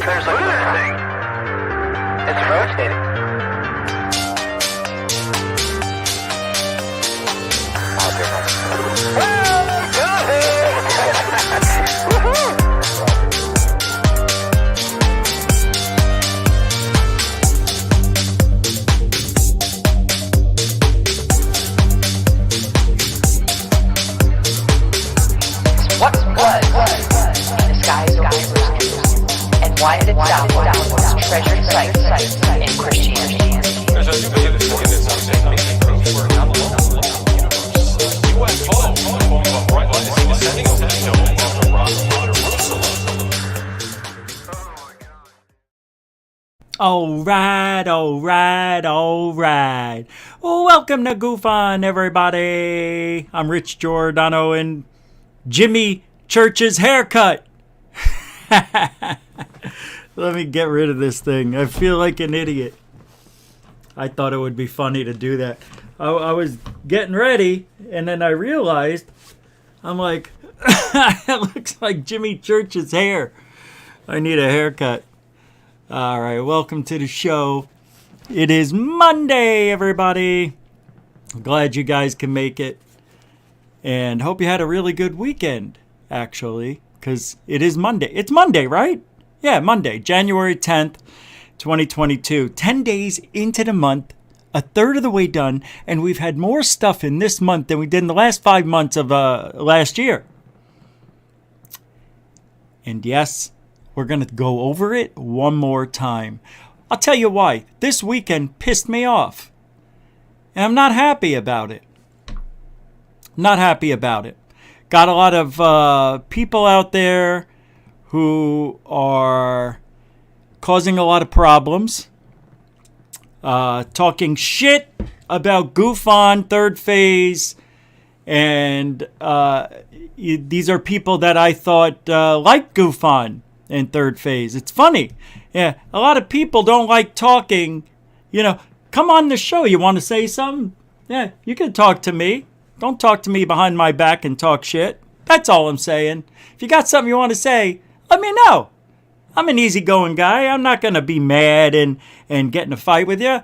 There's look at this thing. It's rotating. Why did it sound one of the most treasured sites in Christianity? All right. Welcome to Goof On, everybody. I'm Rich Giordano and Jimmy Church's haircut. Let me get rid of this thing. I feel like an idiot. I thought it would be funny to do that. I was getting ready, and then I realized, I'm like, it looks like Jimmy Church's hair. I need a haircut. All right, welcome to the show. It is Monday, everybody. I'm glad you guys can make it. And hope you had a really good weekend, actually, because it is Monday. It's Monday, right? Yeah, Monday, January 10th, 2022. 10 days into the month, a third of the way done, and we've had more stuff in this month than we did in the last 5 months of last year. And yes, we're going to go over it one more time. I'll tell you why. This weekend pissed me off. And I'm not happy about it. Not happy about it. Got a lot of people out there who are causing a lot of problems, talking shit about Goof On third phase, and these are people that I thought liked Goof On in third phase. It's funny. Yeah, a lot of people don't like talking, come on the show. You want to say something? Yeah, you can talk to me. Don't talk to me behind my back and talk shit. That's all I'm saying. If you got something you want to say, let me know. I'm an easygoing guy. I'm not going to be mad and get in a fight with you.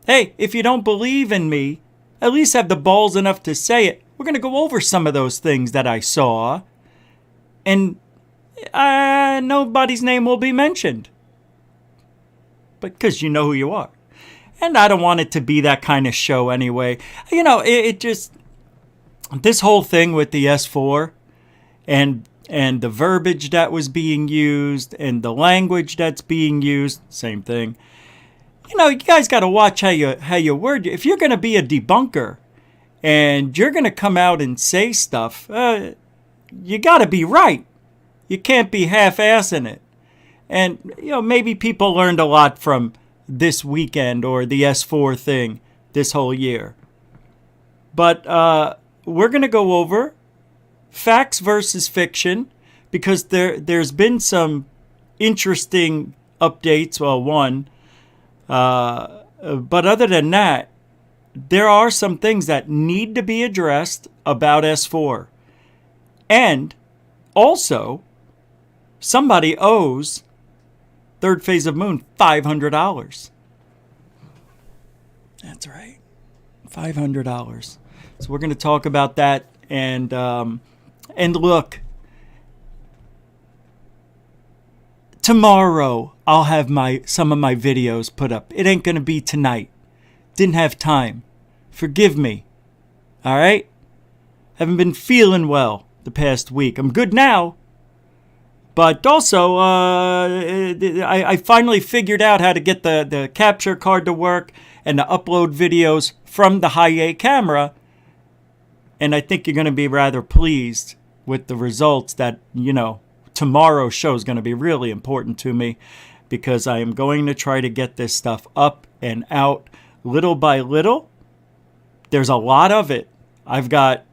Hey, if you don't believe in me, at least have the balls enough to say it. We're going to go over some of those things that I saw. And nobody's name will be mentioned. Because you know who you are. And I don't want it to be that kind of show anyway. It just... This whole thing with the S-4 and the verbiage that was being used and the language that's being used, same thing. You guys got to watch how you word. If you're going to be a debunker and you're going to come out and say stuff, you got to be right. You can't be half-assing it. And, maybe people learned a lot from this weekend or the S-4 thing this whole year. But we're going to go over facts versus fiction, because there's been some interesting updates. Well, one. But other than that, there are some things that need to be addressed about S-4. And also, somebody owes third phase of moon $500. That's right. $500. So we're going to talk about that. And look, tomorrow I'll have some of my videos put up. It ain't going to be tonight. Didn't have time. Forgive me. All right? Haven't been feeling well the past week. I'm good now. But also, I finally figured out how to get the capture card to work and to upload videos from the high-A camera. And I think you're going to be rather pleased with the results that, tomorrow's show is going to be really important to me, because I am going to try to get this stuff up and out little by little. There's a lot of it. I've got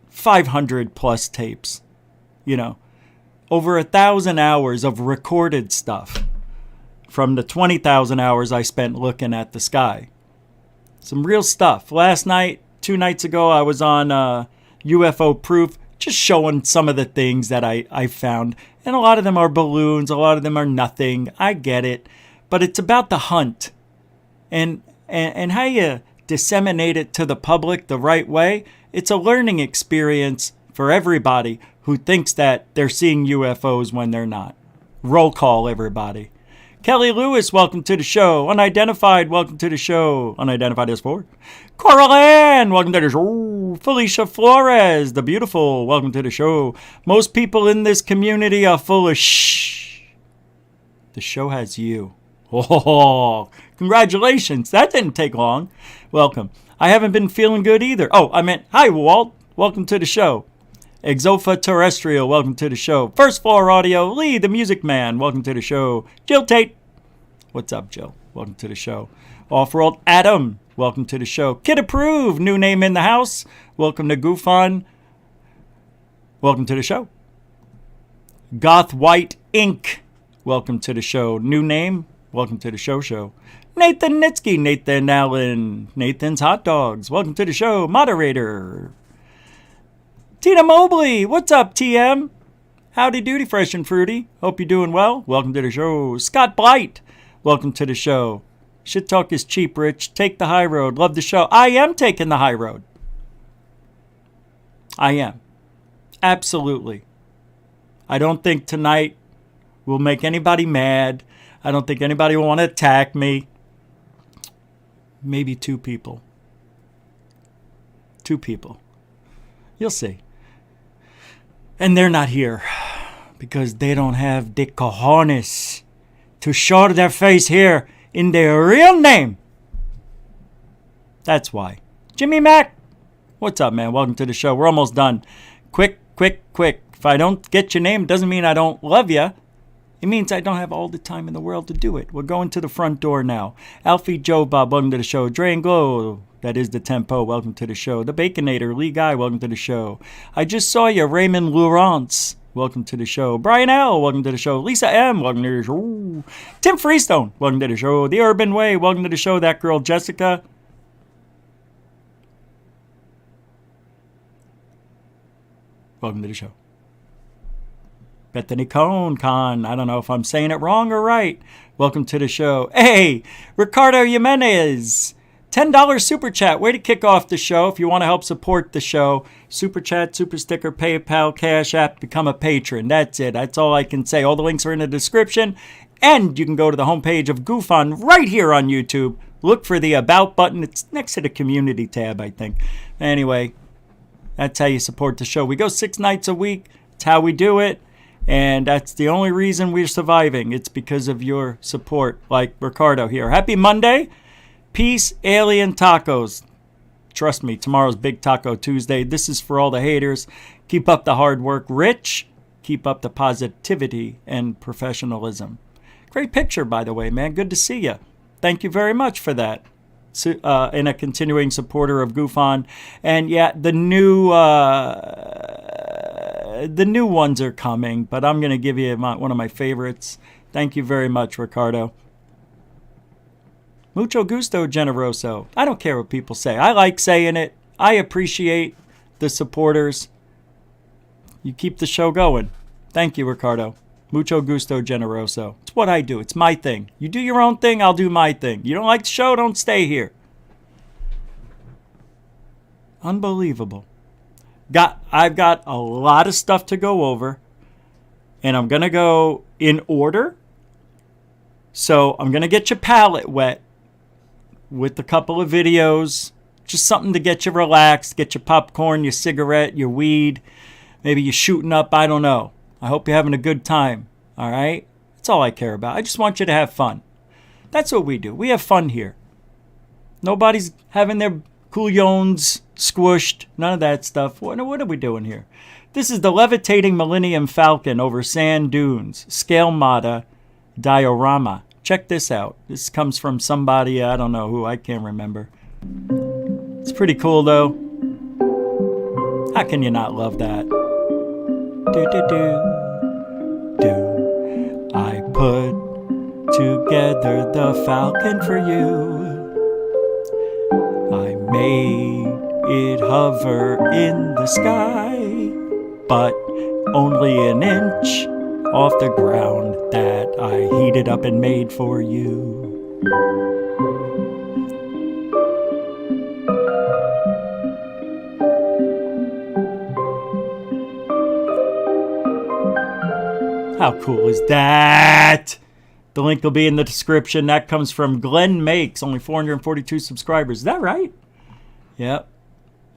500 plus tapes, over 1,000 hours of recorded stuff from the 20,000 hours I spent looking at the sky. Some real stuff. Last night, 2 nights ago, I was on UFO Proof. just showing some of the things that I found. And a lot of them are balloons. A lot of them are nothing. I get it. But it's about the hunt. And how you disseminate it to the public the right way. It's a learning experience for everybody who thinks that they're seeing UFOs when they're not. Roll call, everybody. Kelly Lewis, welcome to the show. Unidentified, welcome to the show. Unidentified S-4. Coral Ann, welcome to the show. Felicia Flores, the beautiful, welcome to the show. Most people in this community are full of shh. The show has you. Oh, congratulations. That didn't take long. Welcome. I haven't been feeling good either. Oh, I meant, hi, Walt. Welcome to the show. Exopha Terrestrial, welcome to the show. First Floor Audio, Lee, the Music Man, welcome to the show. Jill Tate, what's up, Jill? Welcome to the show. Off-World Adam, welcome to the show. Kid Approve, new name in the house. Welcome to GoofOn. Welcome to the show. Goth White Inc., welcome to the show. New name, welcome to the show. Nathan Nitsky, Nathan Allen, Nathan's Hot Dogs, welcome to the show. Moderator. Tina Mobley, what's up, TM? Howdy doody, fresh and fruity. Hope you're doing well. Welcome to the show. Scott Blight, welcome to the show. Shit talk is cheap, Rich. Take the high road. Love the show. I am taking the high road. I am. Absolutely. I don't think tonight will make anybody mad. I don't think anybody will want to attack me. Maybe 2 people. 2 people. You'll see. And they're not here because they don't have the cojones to show their face here in their real name. That's why. Jimmy Mack, what's up, man? Welcome to the show. We're almost done. Quick. If I don't get your name, it doesn't mean I don't love you. It means I don't have all the time in the world to do it. We're going to the front door now. Alfie Joe Bob, welcome to the show. Drain Glow, that is the tempo, welcome to the show. The Baconator, Lee Guy, welcome to the show. I just saw you, Raymond Laurence, welcome to the show. Brian L., welcome to the show. Lisa M., welcome to the show. Tim Freestone, welcome to the show. The Urban Way, welcome to the show. That girl, Jessica. Welcome to the show. Bethany Con, I don't know if I'm saying it wrong or right. Welcome to the show. Hey, Ricardo Jimenez, $10 super chat. Way to kick off the show. If you want to help support the show, super chat, super sticker, PayPal, Cash App, become a patron. That's it. That's all I can say. All the links are in the description. And you can go to the homepage of GoofOn right here on YouTube. Look for the About button. It's next to the Community tab, I think. Anyway, that's how you support the show. We go 6 nights a week. It's how we do it. And that's the only reason we're surviving. It's because of your support, like Ricardo here. Happy Monday. Peace, alien tacos. Trust me, tomorrow's Big Taco Tuesday. This is for all the haters. Keep up the hard work, Rich. Keep up the positivity and professionalism. Great picture, by the way, man. Good to see you. Thank you very much for that. And a continuing supporter of GoofOn. And yeah, the new ones are coming, but I'm going to give you one of my favorites. Thank you very much, Ricardo. Mucho gusto, generoso. I don't care what people say. I like saying it. I appreciate the supporters. You keep the show going. Thank you, Ricardo. Mucho gusto, generoso. It's what I do. It's my thing. You do your own thing, I'll do my thing. You don't like the show, don't stay here. Unbelievable. I've got a lot of stuff to go over, and I'm going to go in order. So I'm going to get your palate wet with a couple of videos, just something to get you relaxed, get your popcorn, your cigarette, your weed, maybe you're shooting up, I don't know. I hope you're having a good time, all right? That's all I care about. I just want you to have fun. That's what we do. We have fun here. Nobody's having their couillons squished, none of that stuff. What are we doing here? This is the levitating Millennium Falcon over sand dunes, scale Mata diorama. Check this out. This comes from somebody, I don't know who, I can't remember. It's pretty cool though. How can you not love that? I put together the Falcon for you. I made it hover in the sky. but only an inch off the ground that I heated up and made for you. How cool is that? The link will be in the description. That comes from Glenn Makes, only 442 subscribers. Is that right? Yep.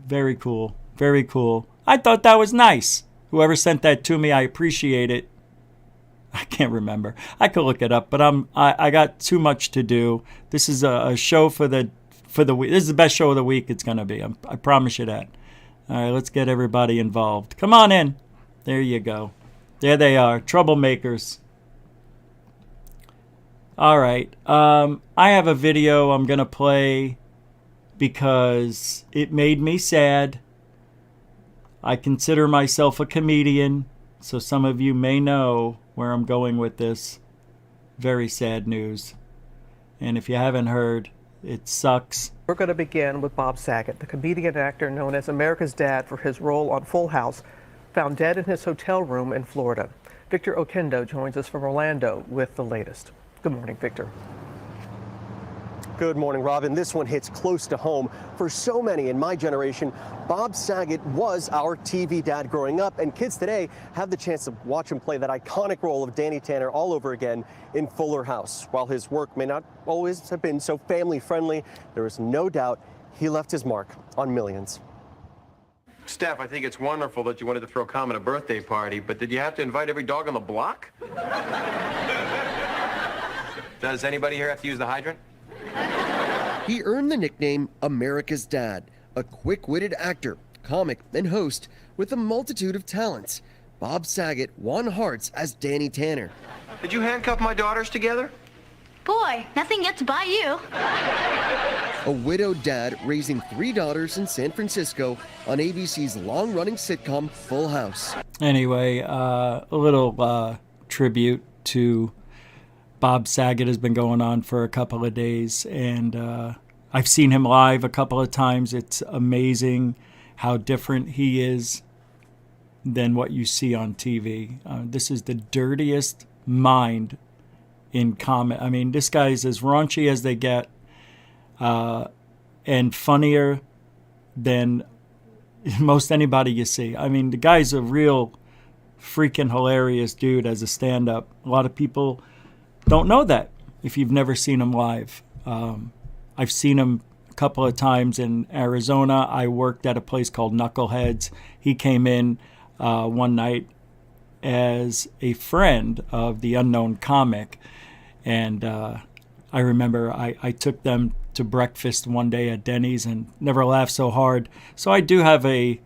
Very cool. Very cool. I thought that was nice. Whoever sent that to me, I appreciate it. I can't remember. I could look it up, but I got too much to do. This is a show for the week. This is the best show of the week it's gonna be. I promise you that. All right, let's get everybody involved. Come on in. There you go. There they are, troublemakers. All right, I have a video I'm gonna play because it made me sad. I consider myself a comedian, so some of you may know where I'm going with this. Very sad news. And if you haven't heard, it sucks. We're going to begin with Bob Saget, the comedian and actor known as America's Dad for his role on Full House, found dead in his hotel room in Florida. Victor Oquendo joins us from Orlando with the latest. Good morning, Victor. Good morning, Robin. This one hits close to home. For so many in my generation, Bob Saget was our TV dad growing up, and kids today have the chance to watch him play that iconic role of Danny Tanner all over again in Fuller House. While his work may not always have been so family-friendly, there is no doubt he left his mark on millions. Steph, I think it's wonderful that you wanted to throw Common a birthday party, but did you have to invite every dog on the block? Does anybody here have to use the hydrant? He earned the nickname America's Dad, a quick-witted actor, comic, and host with a multitude of talents. Bob Saget won hearts as Danny Tanner. Did you handcuff my daughters together? Boy, nothing yet to buy you. A widowed dad raising 3 daughters in San Francisco on ABC's long-running sitcom Full House. Anyway, a little tribute to Bob Saget has been going on for a couple of days, and I've seen him live a couple of times. It's amazing how different he is than what you see on TV. This is the dirtiest mind in comedy. I mean, this guy's as raunchy as they get, and funnier than most anybody you see. I mean, the guy's a real freaking hilarious dude as a stand-up. A lot of people don't know that if you've never seen him live. I've seen him a couple of times in Arizona. I worked at a place called Knuckleheads. He came in one night as a friend of the unknown comic, and I remember I took them to breakfast one day at Denny's and never laughed so hard. So I do have a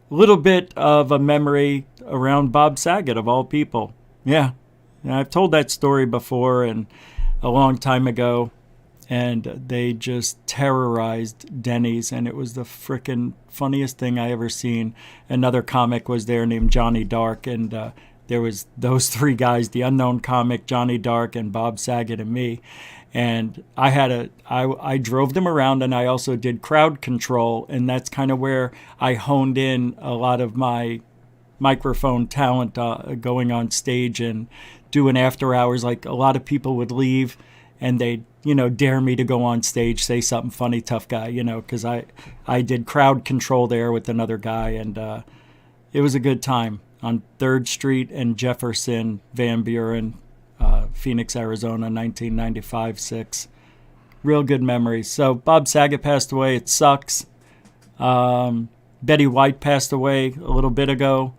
little bit of a memory around Bob Saget, of all people. Yeah. And I've told that story before and a long time ago, and they just terrorized Denny's, and it was the frickin' funniest thing I ever seen. Another comic was there named Johnny Dark, and there was those 3 guys, the unknown comic, Johnny Dark, and Bob Saget, and me. And I drove them around, and I also did crowd control, and that's kind of where I honed in a lot of my microphone talent, going on stage and doing after hours. Like, a lot of people would leave and they'd, dare me to go on stage, say something funny, tough guy, because I did crowd control there with another guy, and it was a good time on 3rd Street and Jefferson, Van Buren, Phoenix, Arizona, 1995-6. Real good memories. So Bob Saget passed away. It sucks. Betty White passed away a little bit ago.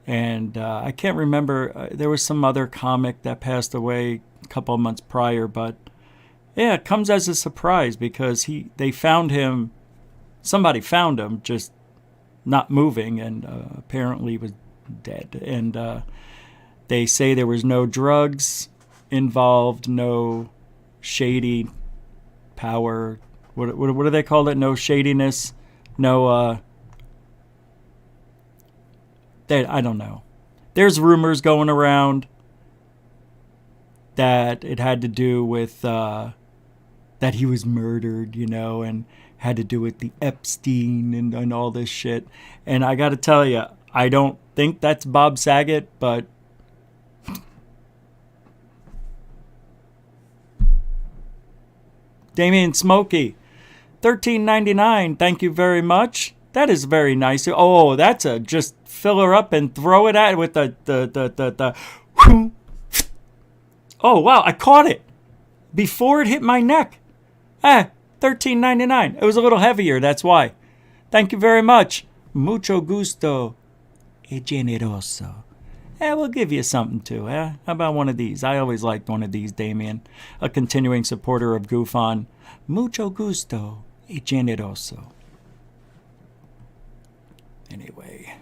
And I can't remember. There was some other comic that passed away a couple of months prior. But, yeah, it comes as a surprise because they found him. Somebody found him just not moving, and apparently he was dead. And they say there was no drugs involved, no shady power. What do they call it? No shadiness. No, I don't know. There's rumors going around that it had to do with that he was murdered, and had to do with the Epstein and all this shit. And I got to tell you, I don't think that's Bob Saget, but Damien Smokey, $13.99. Thank you very much. That is very nice. Oh, that's a just fill her up and throw it at it with the Oh wow, I caught it before it hit my neck. $13.99. It was a little heavier, that's why. Thank you very much. Mucho gusto y generoso. We'll give you something too. How about one of these? I always liked one of these, Damien. A continuing supporter of Goof On. Mucho gusto y generoso. Anyway.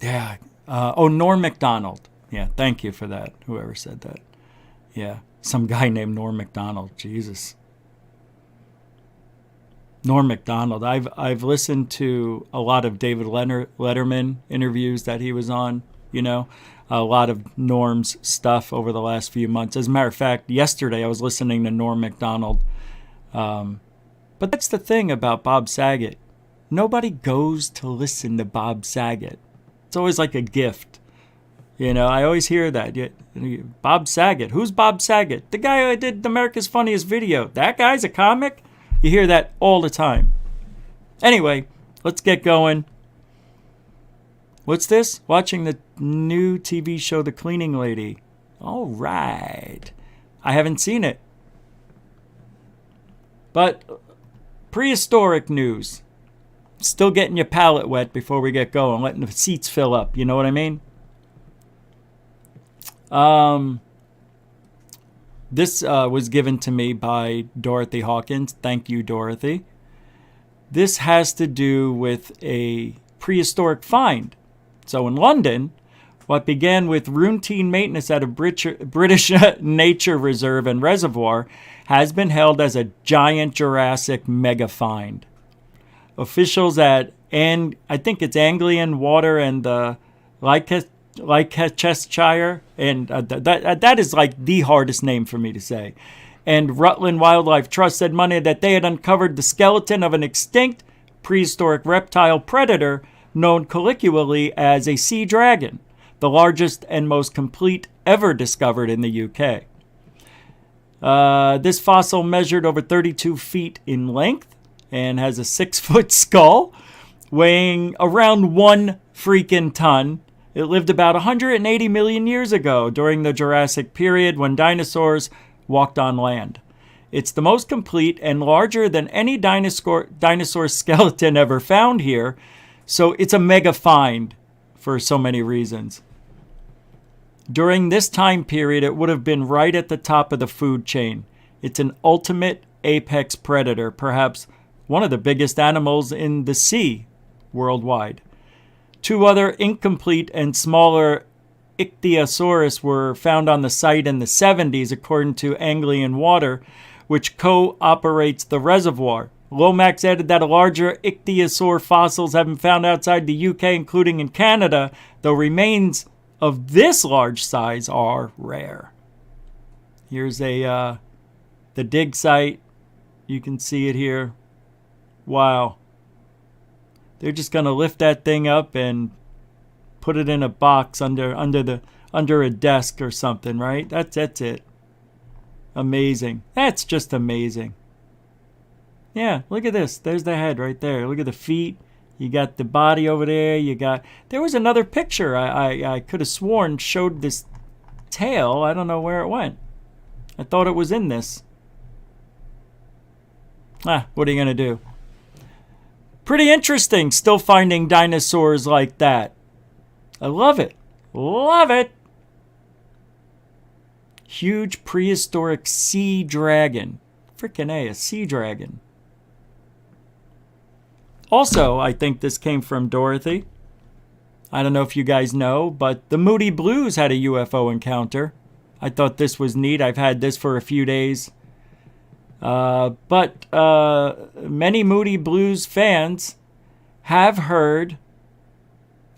Yeah. Norm MacDonald. Yeah, thank you for that, whoever said that. Yeah, some guy named Norm MacDonald. Jesus. Norm MacDonald. I've listened to a lot of David Letterman interviews that he was on, you know, a lot of Norm's stuff over the last few months. As a matter of fact, yesterday I was listening to Norm MacDonald. But that's the thing about Bob Saget. Nobody goes to listen to Bob Saget. It's always like a gift. You know, I always hear that. Bob Saget. Who's Bob Saget? The guy who did America's Funniest Video. That guy's a comic? You hear that all the time. Anyway, let's get going. What's this? Watching the new TV show, The Cleaning Lady. All right. I haven't seen it. But prehistoric news. Still getting your palate wet before we get going. Letting the seats fill up. You know what I mean? This was given to me by Dorothy Hawkins. Thank you, Dorothy. This has to do with a prehistoric find. So in London, what began with routine maintenance at a British nature reserve and reservoir has been hailed as a giant Jurassic mega find. Officials at, and I think it's Anglian Water and Leicestershire, and that is like the hardest name for me to say, and Rutland Wildlife Trust said Monday that they had uncovered the skeleton of an extinct prehistoric reptile predator known colloquially as a sea dragon, the largest and most complete ever discovered in the UK. This fossil measured over 32 feet in length and has a 6-foot skull weighing around 1 freaking ton. It lived about 180 million years ago during the Jurassic period when dinosaurs walked on land. It's the most complete and larger than any dinosaur skeleton ever found here, so it's a mega find for so many reasons. During this time period, it would have been right at the top of the food chain. It's an ultimate apex predator, perhaps one of the biggest animals in the sea worldwide. 2 other incomplete and smaller ichthyosaurus were found on the site in the 70s, according to Anglian Water, which co-operates the reservoir. Lomax added that a larger ichthyosaur fossils have been found outside the UK, including in Canada, though remains of this large size are rare. Here's the dig site. You can see it here. Wow. They're just going to lift that thing up and put it in a box under a desk or something, right? That's it. Amazing. That's just amazing. Yeah, look at this. There's the head right there. Look at the feet. You got the body over there. There was another picture I could have sworn showed this tail. I don't know where it went. I thought it was in this. What are you going to do? Pretty interesting, still finding dinosaurs like that. I love it. Love it. Huge prehistoric sea dragon. Frickin' A, sea dragon. Also, I think this came from Dorothy. I don't know if you guys know, but the Moody Blues had a UFO encounter. I thought this was neat. I've had this for a few days. But many Moody Blues fans have heard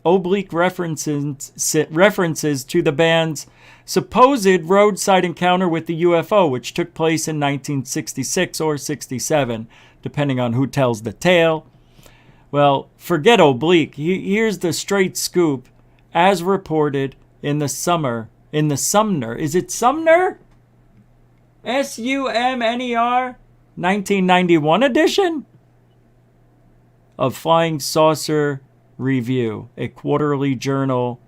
oblique references to the band's supposed roadside encounter with the UFO, which took place in 1966 or 67. depending on who tells the tale. Well, forget oblique. Here's the straight scoop, as reported in the Sumner. Is it Sumner? SUMNER 1991 edition of Flying Saucer Review, a quarterly journal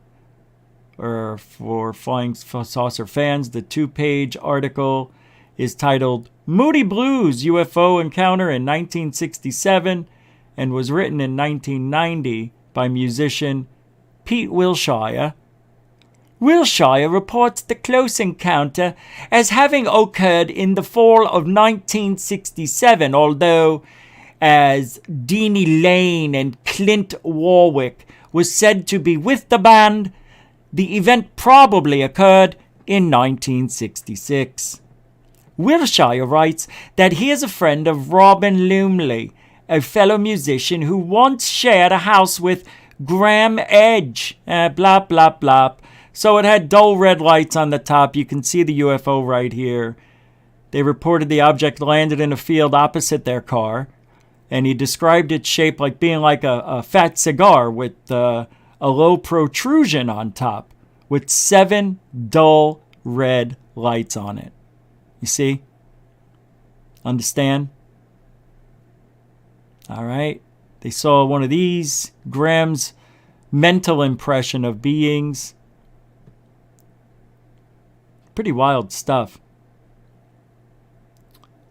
for Flying Saucer fans. The 2-page article is titled Moody Blues UFO Encounter in 1967 and was written in 1990 by musician Pete Wilshire. Wilshire reports the close encounter as having occurred in the fall of 1967, although as Deanie Lane and Clint Warwick was said to be with the band, the event probably occurred in 1966. Wilshire writes that he is a friend of Robin Lumley, a fellow musician who once shared a house with Graham Edge. Blah, blah, blah. So it had dull red lights on the top. You can see the UFO right here. They reported the object landed in a field opposite their car, and he described its shape like being like a fat cigar with a low protrusion on top with 7 dull red lights on it. You see? Understand? All right. They saw one of these. Graham's mental impression of beings. Pretty wild stuff.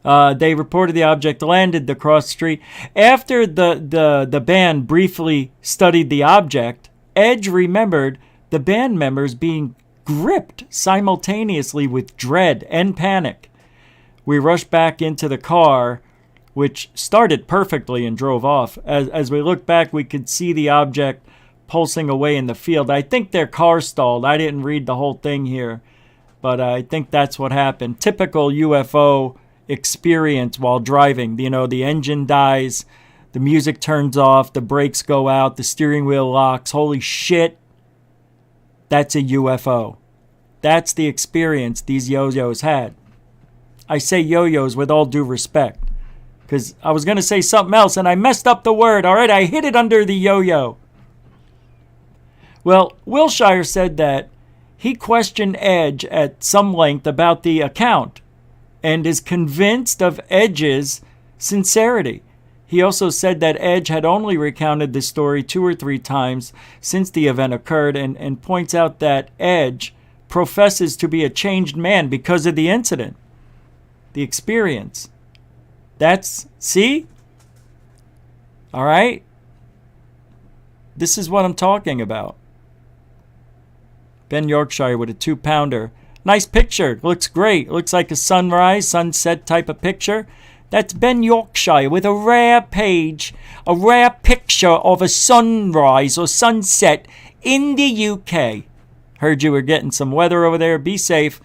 They reported the object landed across the street. After the band briefly studied the object, Edge remembered the band members being gripped simultaneously with dread and panic. We rushed back into the car, which started perfectly and drove off. As we looked back, we could see the object pulsing away in the field. I think their car stalled. I didn't read the whole thing here, but I think that's what happened. Typical UFO experience while driving. You know, the engine dies, the music turns off, the brakes go out, the steering wheel locks. Holy shit. That's a UFO. That's the experience these yo-yos had. I say yo-yos with all due respect, because I was going to say something else and I messed up the word. All right, I hid it under the yo-yo. Well, Wilshire said that he questioned Edge at some length about the account and is convinced of Edge's sincerity. He also said that Edge had only recounted the story 2 or 3 times since the event occurred, and points out that Edge professes to be a changed man because of the incident, the experience. See? All right? This is what I'm talking about. Ben Yorkshire with a 2-pounder. Nice picture. Looks great. Looks like a sunrise, sunset type of picture. That's Ben Yorkshire with a rare picture of a sunrise or sunset in the UK. Heard you were getting some weather over there. Be safe.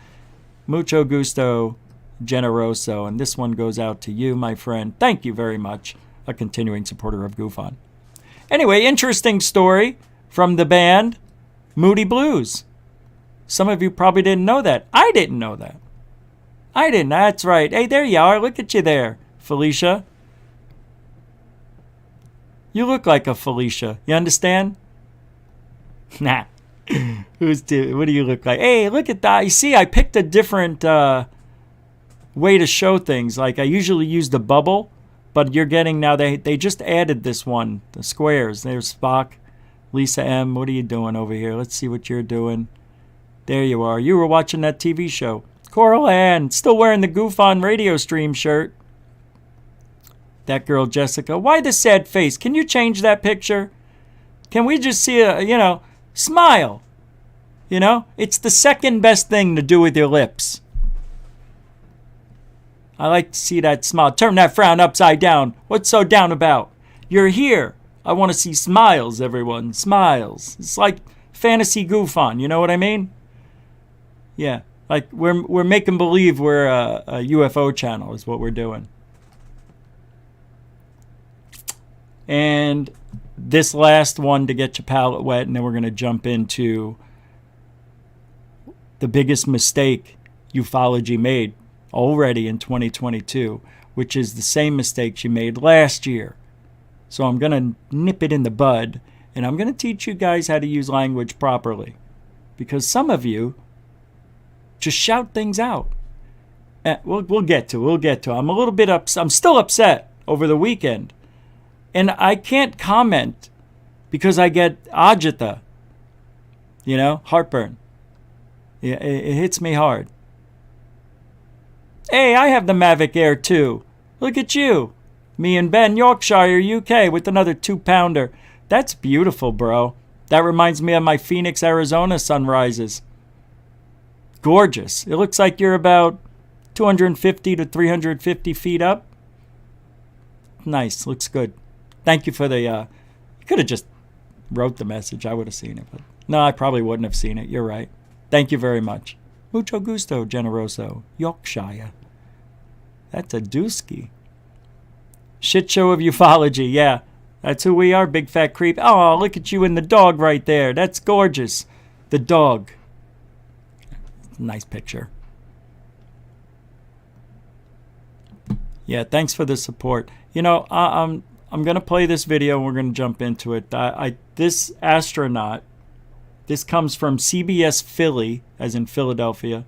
Mucho gusto, generoso. And this one goes out to you, my friend. Thank you very much. A continuing supporter of Goof On. Anyway, interesting story from the band Moody Blues. Some of you probably didn't know that. I didn't know that. I didn't. That's right. Hey, there you are. Look at you there, Felicia. You look like a Felicia. You understand? Nah. What do you look like? Hey, look at that. You see, I picked a different way to show things. Like I usually use the bubble, but you're getting now, they just added this one, the squares. There's Spock, Lisa M. What are you doing over here? Let's see what you're doing. There you are. You were watching that TV show. Coral Ann, still wearing the Goof On radio stream shirt. That girl, Jessica. Why the sad face? Can you change that picture? Can we just see a, smile? It's the second best thing to do with your lips. I like to see that smile. Turn that frown upside down. What's so down about? You're here. I want to see smiles, everyone. Smiles. It's like fantasy Goof On. You know what I mean? Yeah. Like we're making believe we're a UFO channel is what we're doing. And this last one to get your palate wet, and then we're going to jump into the biggest mistake UFOlogy made already in 2022. which is the same mistake she made last year. So I'm going to nip it in the bud, and I'm going to teach you guys how to use language properly. Because some of you just shout things out. We'll get to it. I'm a little bit upset. I'm still upset over the weekend. And I can't comment because I get agita. You know, heartburn. It hits me hard. Hey, I have the Mavic Air too. Look at you. Me and Ben, Yorkshire, UK, with another 2-pounder. That's beautiful, bro. That reminds me of my Phoenix, Arizona sunrises. Gorgeous. It looks like you're about 250 to 350 feet up. Nice. Looks good. Thank you for the... you could have just wrote the message. I would have seen it. But no, I probably wouldn't have seen it. You're right. Thank you very much. Mucho gusto, generoso. Yorkshire. That's a dooski. Shit show of ufology. Yeah, that's who we are, big fat creep. Oh, look at you and the dog right there. That's gorgeous. The dog. Nice picture. Yeah, thanks for the support. You know, I'm going to play this video and we're going to jump into it. This astronaut, this comes from CBS Philly, as in Philadelphia.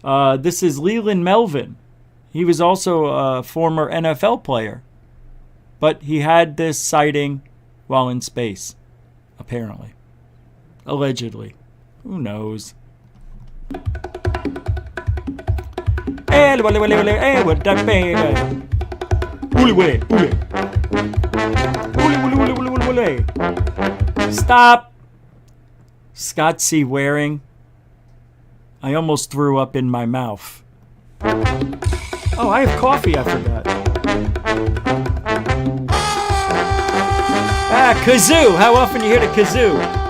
This is Leland Melvin. He was also a former NFL player. But he had this sighting while in space, apparently. Allegedly. Who knows? Stop! Scott C. Waring. I almost threw up in my mouth. Oh, I have coffee, I forgot. Ah, kazoo! How often you hear the kazoo?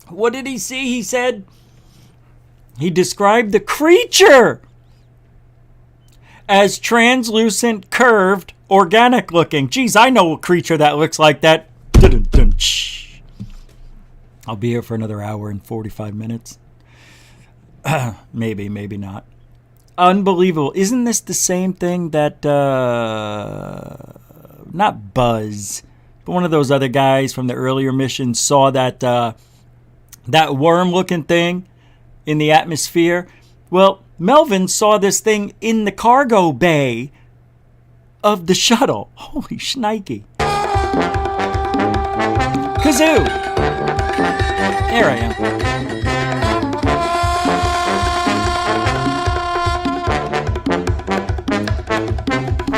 What did he see? He said he described the creature as translucent, curved, organic looking. Geez, I know a creature that looks like that. I'll be here for another hour and 45 minutes. Maybe, maybe not. Unbelievable. Isn't this the same thing that, not Buzz, but one of those other guys from the earlier missions saw that worm-looking thing in the atmosphere? Well, Melvin saw this thing in the cargo bay of the shuttle. Holy shnikey. Kazoo! There I am.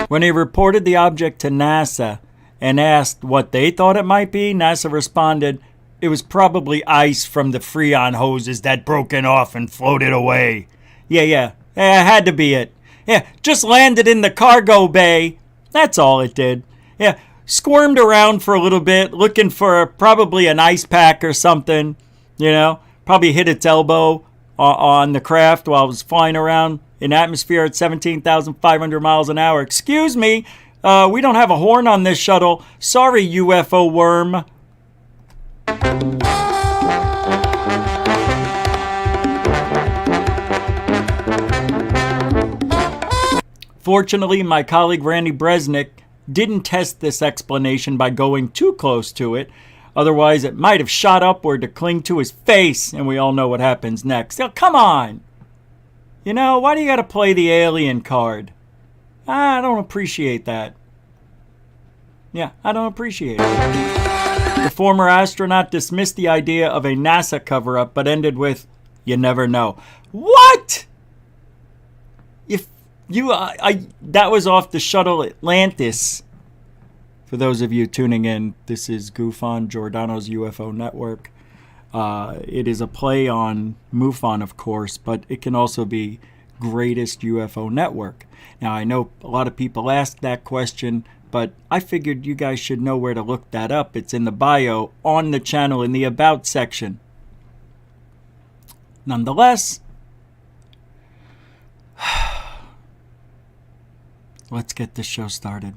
When he reported the object to NASA and asked what they thought it might be, NASA responded, it was probably ice from the Freon hoses that broken off and floated away. Yeah, it had to be it. Yeah, just landed in the cargo bay. That's all it did. Yeah, squirmed around for a little bit, looking for probably an ice pack or something. You know, probably hit its elbow on the craft while it was flying around in atmosphere at 17,500 miles an hour. Excuse me, we don't have a horn on this shuttle. Sorry, UFO worm. Fortunately, my colleague Randy Bresnick didn't test this explanation by going too close to it. Otherwise, it might have shot upward to cling to his face, and we all know what happens next. Now, come on! You know, why do you gotta play the alien card? I don't appreciate that. Yeah, I don't appreciate it. The former astronaut dismissed the idea of a NASA cover-up, but ended with, "You never know." What? If you, that was off the shuttle Atlantis. For those of you tuning in, this is Gufon, Giordano's UFO Network. It is a play on MUFON, of course, but it can also be Greatest UFO Network. Now, I know a lot of people ask that question, but I figured you guys should know where to look that up. It's in the bio on the channel in the About section. Nonetheless, Let's get this show started.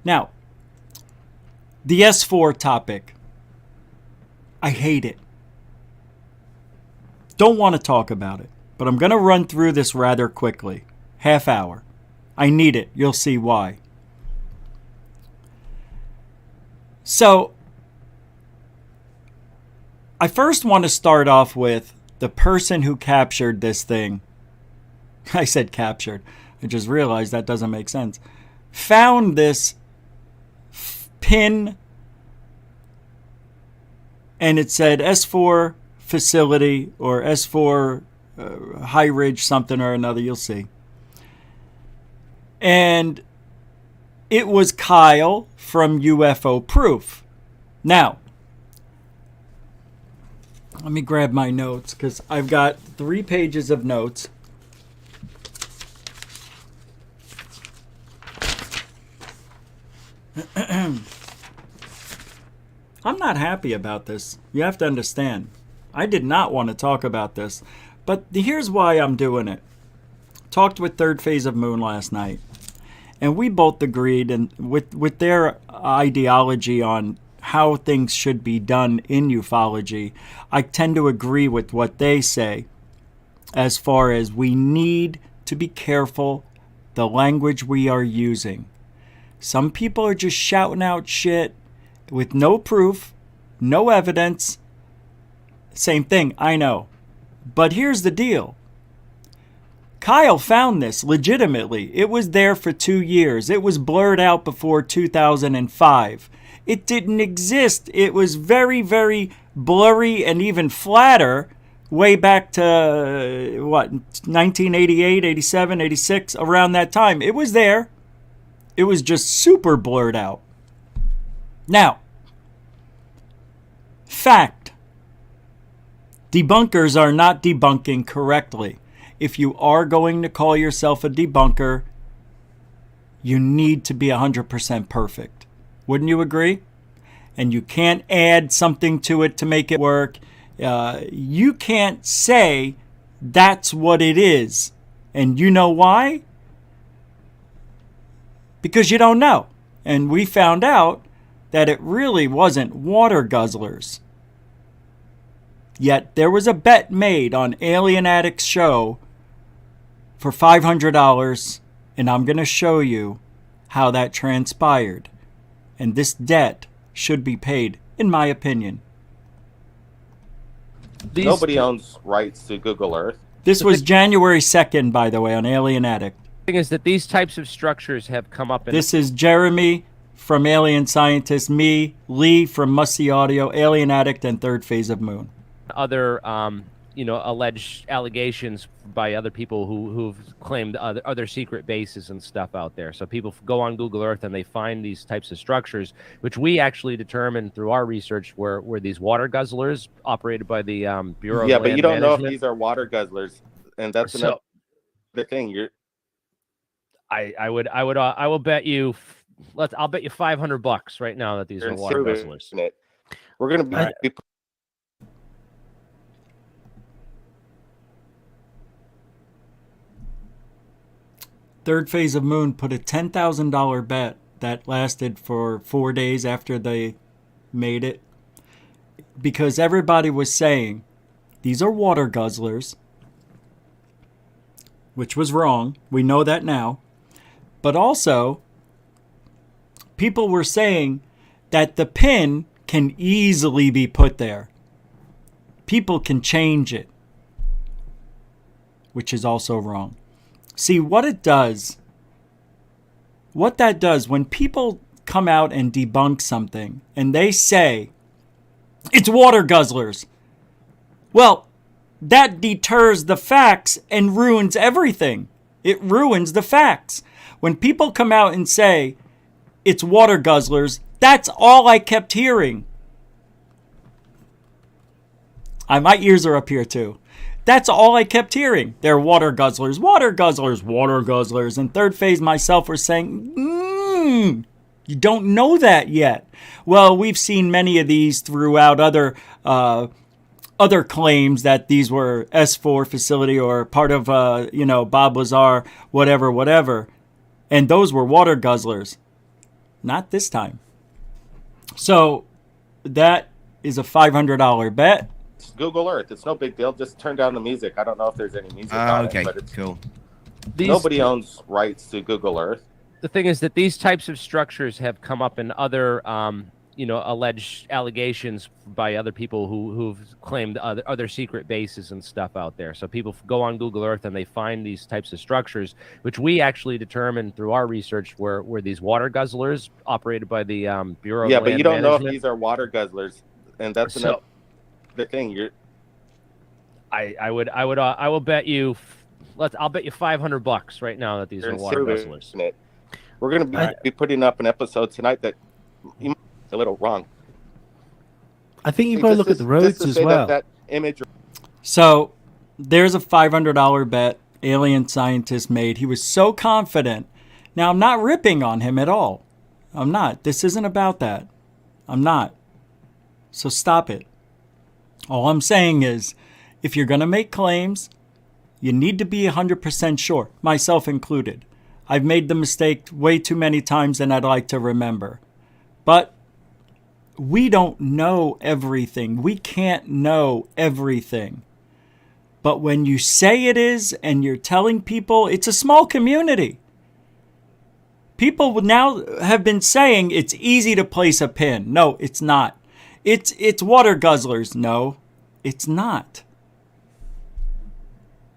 Now, the S-4 topic. I hate it. Don't want to talk about it, but I'm going to run through this rather quickly. Half hour. I need it. You'll see why. So, I first want to start off with the person who captured this thing. I said captured. I just realized that doesn't make sense. Found this pin, and it said S-4 facility or S-4 High Ridge something or another. You'll see. And it was Kyle from UFO Proof. Now, let me grab my notes because I've got 3 pages of notes. I'm not happy about this. You have to understand. I did not want to talk about this. But here's why I'm doing it. Talked with Third Phase of Moon last night. And we both agreed, and with their ideology on how things should be done in ufology, I tend to agree with what they say as far as we need to be careful the language we are using. Some people are just shouting out shit with no proof, no evidence. Same thing, I know. But here's the deal. Kyle found this legitimately. It was there for 2 years. It was blurred out before 2005. It didn't exist. It was very, very blurry and even flatter way back to, 1988, 87, 86, around that time. It was there. It was just super blurred out. Now, fact. Debunkers are not debunking correctly. If you are going to call yourself a debunker, you need to be 100% perfect. Wouldn't you agree? And you can't add something to it to make it work. You can't say that's what it is. And you know why? Because you don't know. And we found out that it really wasn't water guzzlers. Yet there was a bet made on Alien Addict's show for $500, and I'm going to show you how that transpired. And this debt should be paid, in my opinion. Nobody owns rights to Google Earth. This was January 2nd, by the way, on Alien Addict. The thing is that these types of structures have come up in... This is Jeremy from Alien Scientist, me, Lee from Musty Audio, Alien Addict, and Third Phase of Moon. Other, alleged allegations by other people who've claimed other secret bases and stuff out there. So people go on Google Earth and they find these types of structures, which we actually determined through our research were these water guzzlers operated by the Bureau of Land but you don't know if Management. these are water guzzlers, and that's another thing. I will bet you. I'll bet you $500 right now that these are water guzzlers. We're going to be. Third Phase of Moon put a $10,000 bet that lasted for 4 days after they made it. Because everybody was saying, these are water guzzlers. Which was wrong. We know that now. But also, people were saying that the pin can easily be put there. People can change it. Which is also wrong. See, what that does, when people come out and debunk something and they say, it's water guzzlers, well, that deters the facts and ruins everything. It ruins the facts. When people come out and say, it's water guzzlers, that's all I kept hearing. My ears are up here too. That's all I kept hearing. They're water guzzlers, water guzzlers, water guzzlers. And Third Phase myself were saying, you don't know that yet. Well, we've seen many of these throughout other other claims that these were S-4 facility or part of, Bob Lazar, whatever. And those were water guzzlers. Not this time. So that is a $500 bet. It's Google Earth. It's no big deal. Just turn down the music. I don't know if there's any music on it, but it's cool. Nobody owns rights to Google Earth. The thing is that these types of structures have come up in other, alleged allegations by other people who've claimed other secret bases and stuff out there. So people go on Google Earth and they find these types of structures, which we actually determined through our research were these water guzzlers operated by the Bureau of Land but you don't know if Management. these are water guzzlers, and that's another the thing. I will bet you. I'll bet you $500 right now that these are water guzzlers. We're going to be putting up an episode tonight that you might be a little wrong. I think you've got to look at the roads as well. That image. So there's a $500 bet alien scientist made. He was so confident. Now, I'm not ripping on him at all. I'm not. This isn't about that. I'm not. So stop it. All I'm saying is, if you're going to make claims, you need to be 100% sure, myself included. I've made the mistake way too many times than I'd like to remember. But we don't know everything. We can't know everything. But when you say it is and you're telling people, it's a small community. People now have been saying it's easy to place a pin. No, it's not. It's water guzzlers. No, it's not.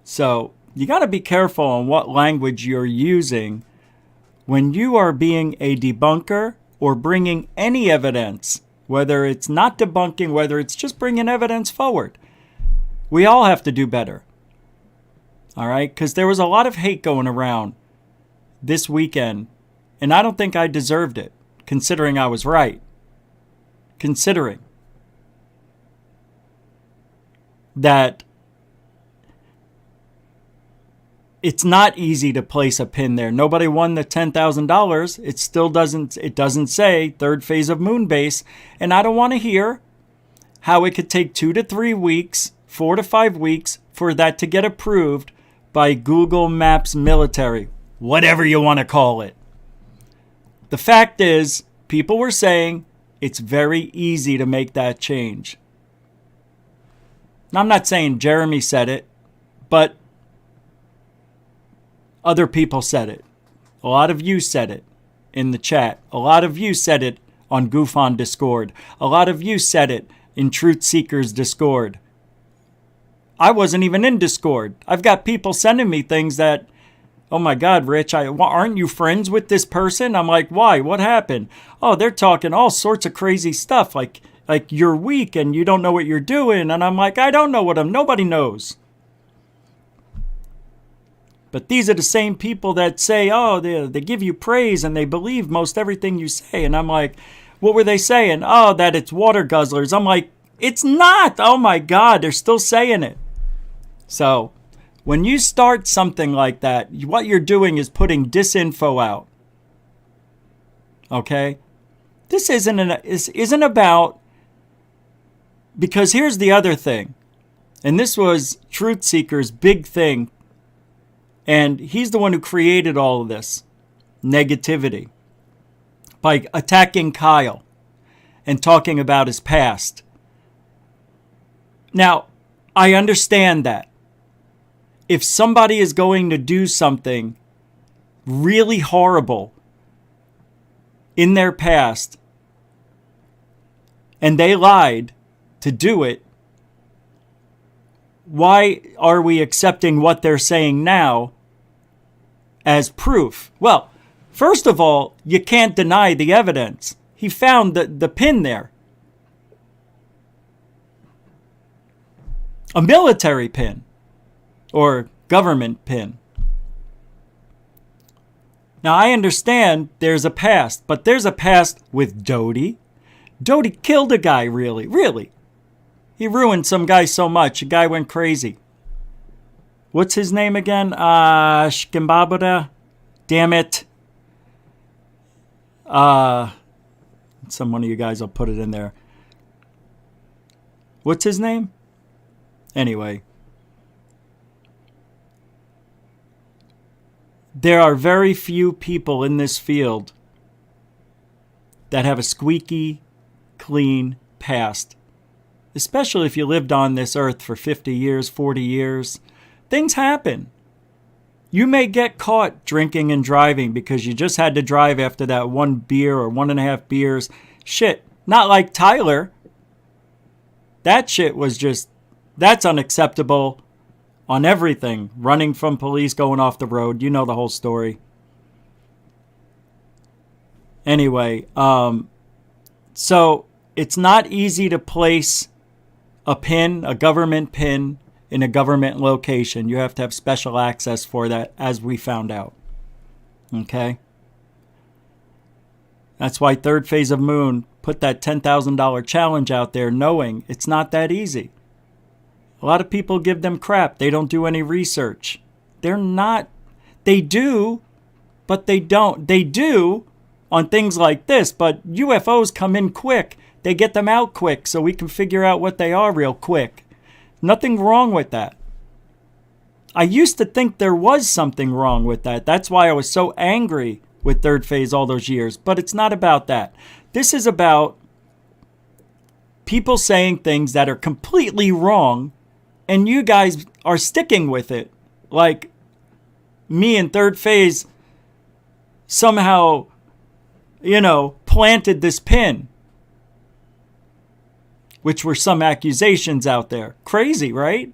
So you got to be careful on what language you're using when you are being a debunker or bringing any evidence, whether it's not debunking, whether it's just bringing evidence forward. We all have to do better. All right? Because there was a lot of hate going around this weekend, and I don't think I deserved it, considering I was right. Considering that it's not easy to place a pin there. Nobody won the $10,000. It still doesn't say third phase of moon base. And I don't want to hear how it could take 2 to 3 weeks, 4 to 5 weeks for that to get approved by Google Maps military, whatever you want to call it. The fact is, people were saying it's very easy to make that change. Now, I'm not saying Jeremy said it, but other people said it. A lot of you said it in the chat. A lot of you said it on Goof on Discord. A lot of you said it in Truth Seekers Discord. I wasn't even in Discord. I've got people sending me things that, oh my God, Rich, aren't you friends with this person? I'm like, why? What happened? Oh, they're talking all sorts of crazy stuff, like you're weak and you don't know what you're doing. And I'm like, I don't know nobody knows. But these are the same people that say, oh, they give you praise and they believe most everything you say. And I'm like, what were they saying? Oh, that it's water guzzlers. I'm like, it's not. Oh my God, they're still saying it. So when you start something like that, what you're doing is putting disinfo out. Okay? This isn't about, because here's the other thing. And this was Truth Seeker's big thing. And he's the one who created all of this negativity by attacking Kyle and talking about his past. Now, I understand that. If somebody is going to do something really horrible in their past and they lied to do it, why are we accepting what they're saying now as proof? Well, first of all, you can't deny the evidence. He found the pin there. A military pin or government pin. Now, I understand there's a past, but there's a past with Doty. Doty killed a guy, really. He ruined some guy so much, a guy went crazy. What's his name again? Shkimbabada? Damn it. Some one of you guys will put it in there. What's his name? Anyway. There are very few people in this field that have a squeaky clean past. Especially if you lived on this earth for 50 years, 40 years. Things happen. You may get caught drinking and driving because you just had to drive after that 1 beer or 1.5 beers. Shit, not like Tyler. That shit was just, that's unacceptable on everything. Running from police, going off the road. You know the whole story. Anyway, so it's not easy to place a pin, a government pin, in a government location. You have to have special access for that, as we found out. Okay? That's why Third Phase of Moon put that $10,000 challenge out there, knowing it's not that easy. A lot of people give them crap. They don't do any research. They're not. They do, but they don't. They do on things like this, but UFOs come in quick. They get them out quick so we can figure out what they are real quick. Nothing wrong with that. I used to think there was something wrong with that. That's why I was so angry with Third Phase all those years. But it's not about that. This is about people saying things that are completely wrong, and you guys are sticking with it. Like me and Third Phase somehow, planted this pin. Which were some accusations out there. Crazy, right?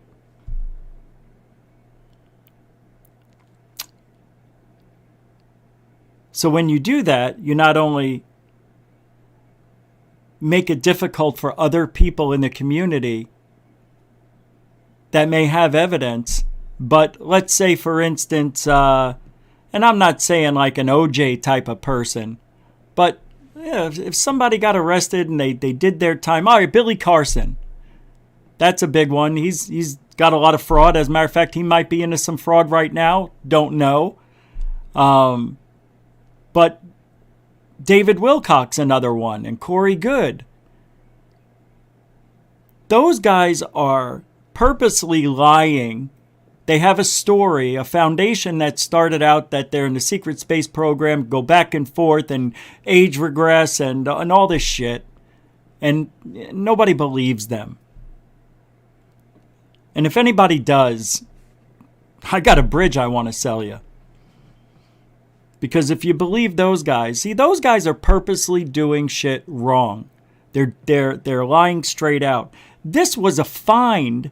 So when you do that, you not only make it difficult for other people in the community that may have evidence, but let's say, for instance, and I'm not saying like an OJ type of person, but yeah, if somebody got arrested and they did their time. All right, Billy Carson. That's a big one. He's got a lot of fraud. As a matter of fact, he might be into some fraud right now. Don't know. But David Wilcox, another one, and Corey Good. Those guys are purposely lying. They have a story, a foundation that started out that they're in the secret space program, go back and forth and age regress and all this shit. And nobody believes them. And if anybody does, I got a bridge I want to sell you. Because if you believe those guys, see, those guys are purposely doing shit wrong. They're lying straight out. This was a find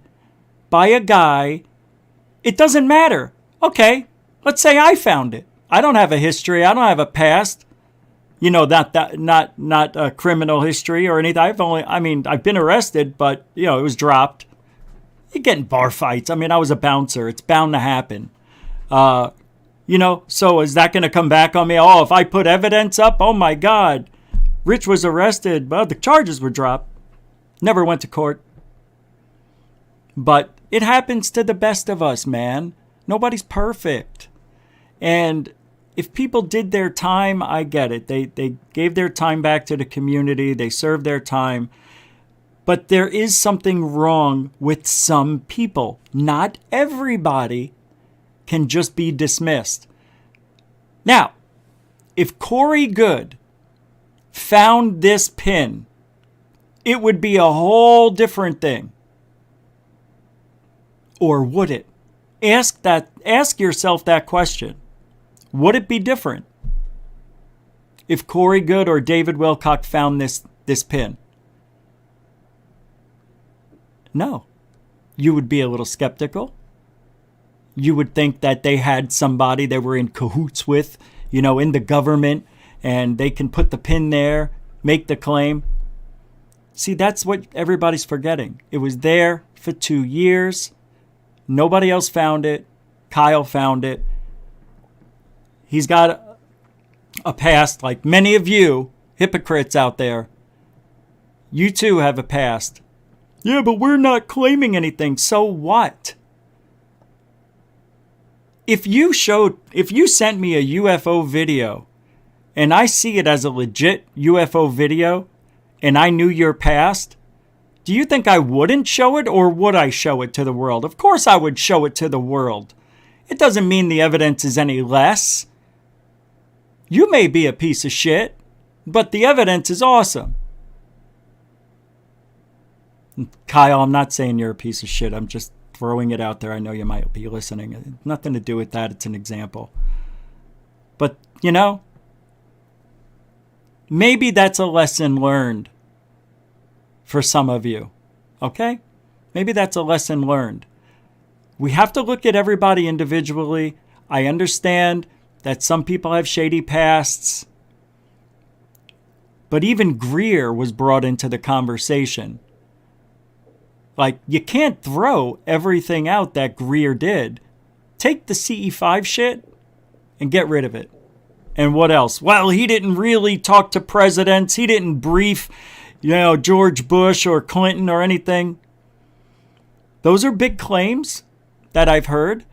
by a guy. It doesn't matter. Okay, let's say I found it. I don't have a history. I don't have a past. Not a criminal history or anything. I've been arrested, but it was dropped. You get in bar fights. I was a bouncer. It's bound to happen. So is that going to come back on me? Oh, if I put evidence up, oh my God, Rich was arrested, but the charges were dropped. Never went to court. But it happens to the best of us, man. Nobody's perfect. And if people did their time, I get it. They gave their time back to the community. They served their time. But there is something wrong with some people. Not everybody can just be dismissed. Now, if Corey Good found this pin, it would be a whole different thing. Or would it? Ask yourself that question. Would it be different if Corey Good or David Wilcox found this pin? No. You would be a little skeptical. You would think that they had somebody they were in cahoots with, in the government, and they can put the pin there, make the claim. See, that's what everybody's forgetting. It was there for 2 years. Nobody else found it. Kyle found it. He's got a past, like many of you hypocrites out there. You too have a past. Yeah, but we're not claiming anything. So what? If you sent me a UFO video and I see it as a legit UFO video and I knew your past, Do you think I wouldn't show it, or would I show it to the world? Of course I would show it to the world. It doesn't mean the evidence is any less. You may be a piece of shit, but the evidence is awesome. Kyle, I'm not saying you're a piece of shit. I'm just throwing it out there. I know you might be listening. Nothing to do with that. It's an example. But, you know, maybe that's a lesson learned for some of you. Okay? Maybe that's a lesson learned. We have to look at everybody individually. I understand that some people have shady pasts. But even Greer was brought into the conversation. Like, you can't throw everything out that Greer did. Take the CE5 shit and get rid of it. And what else? Well, he didn't really talk to presidents. He didn't brief, George Bush or Clinton or anything. Those are big claims that I've heard.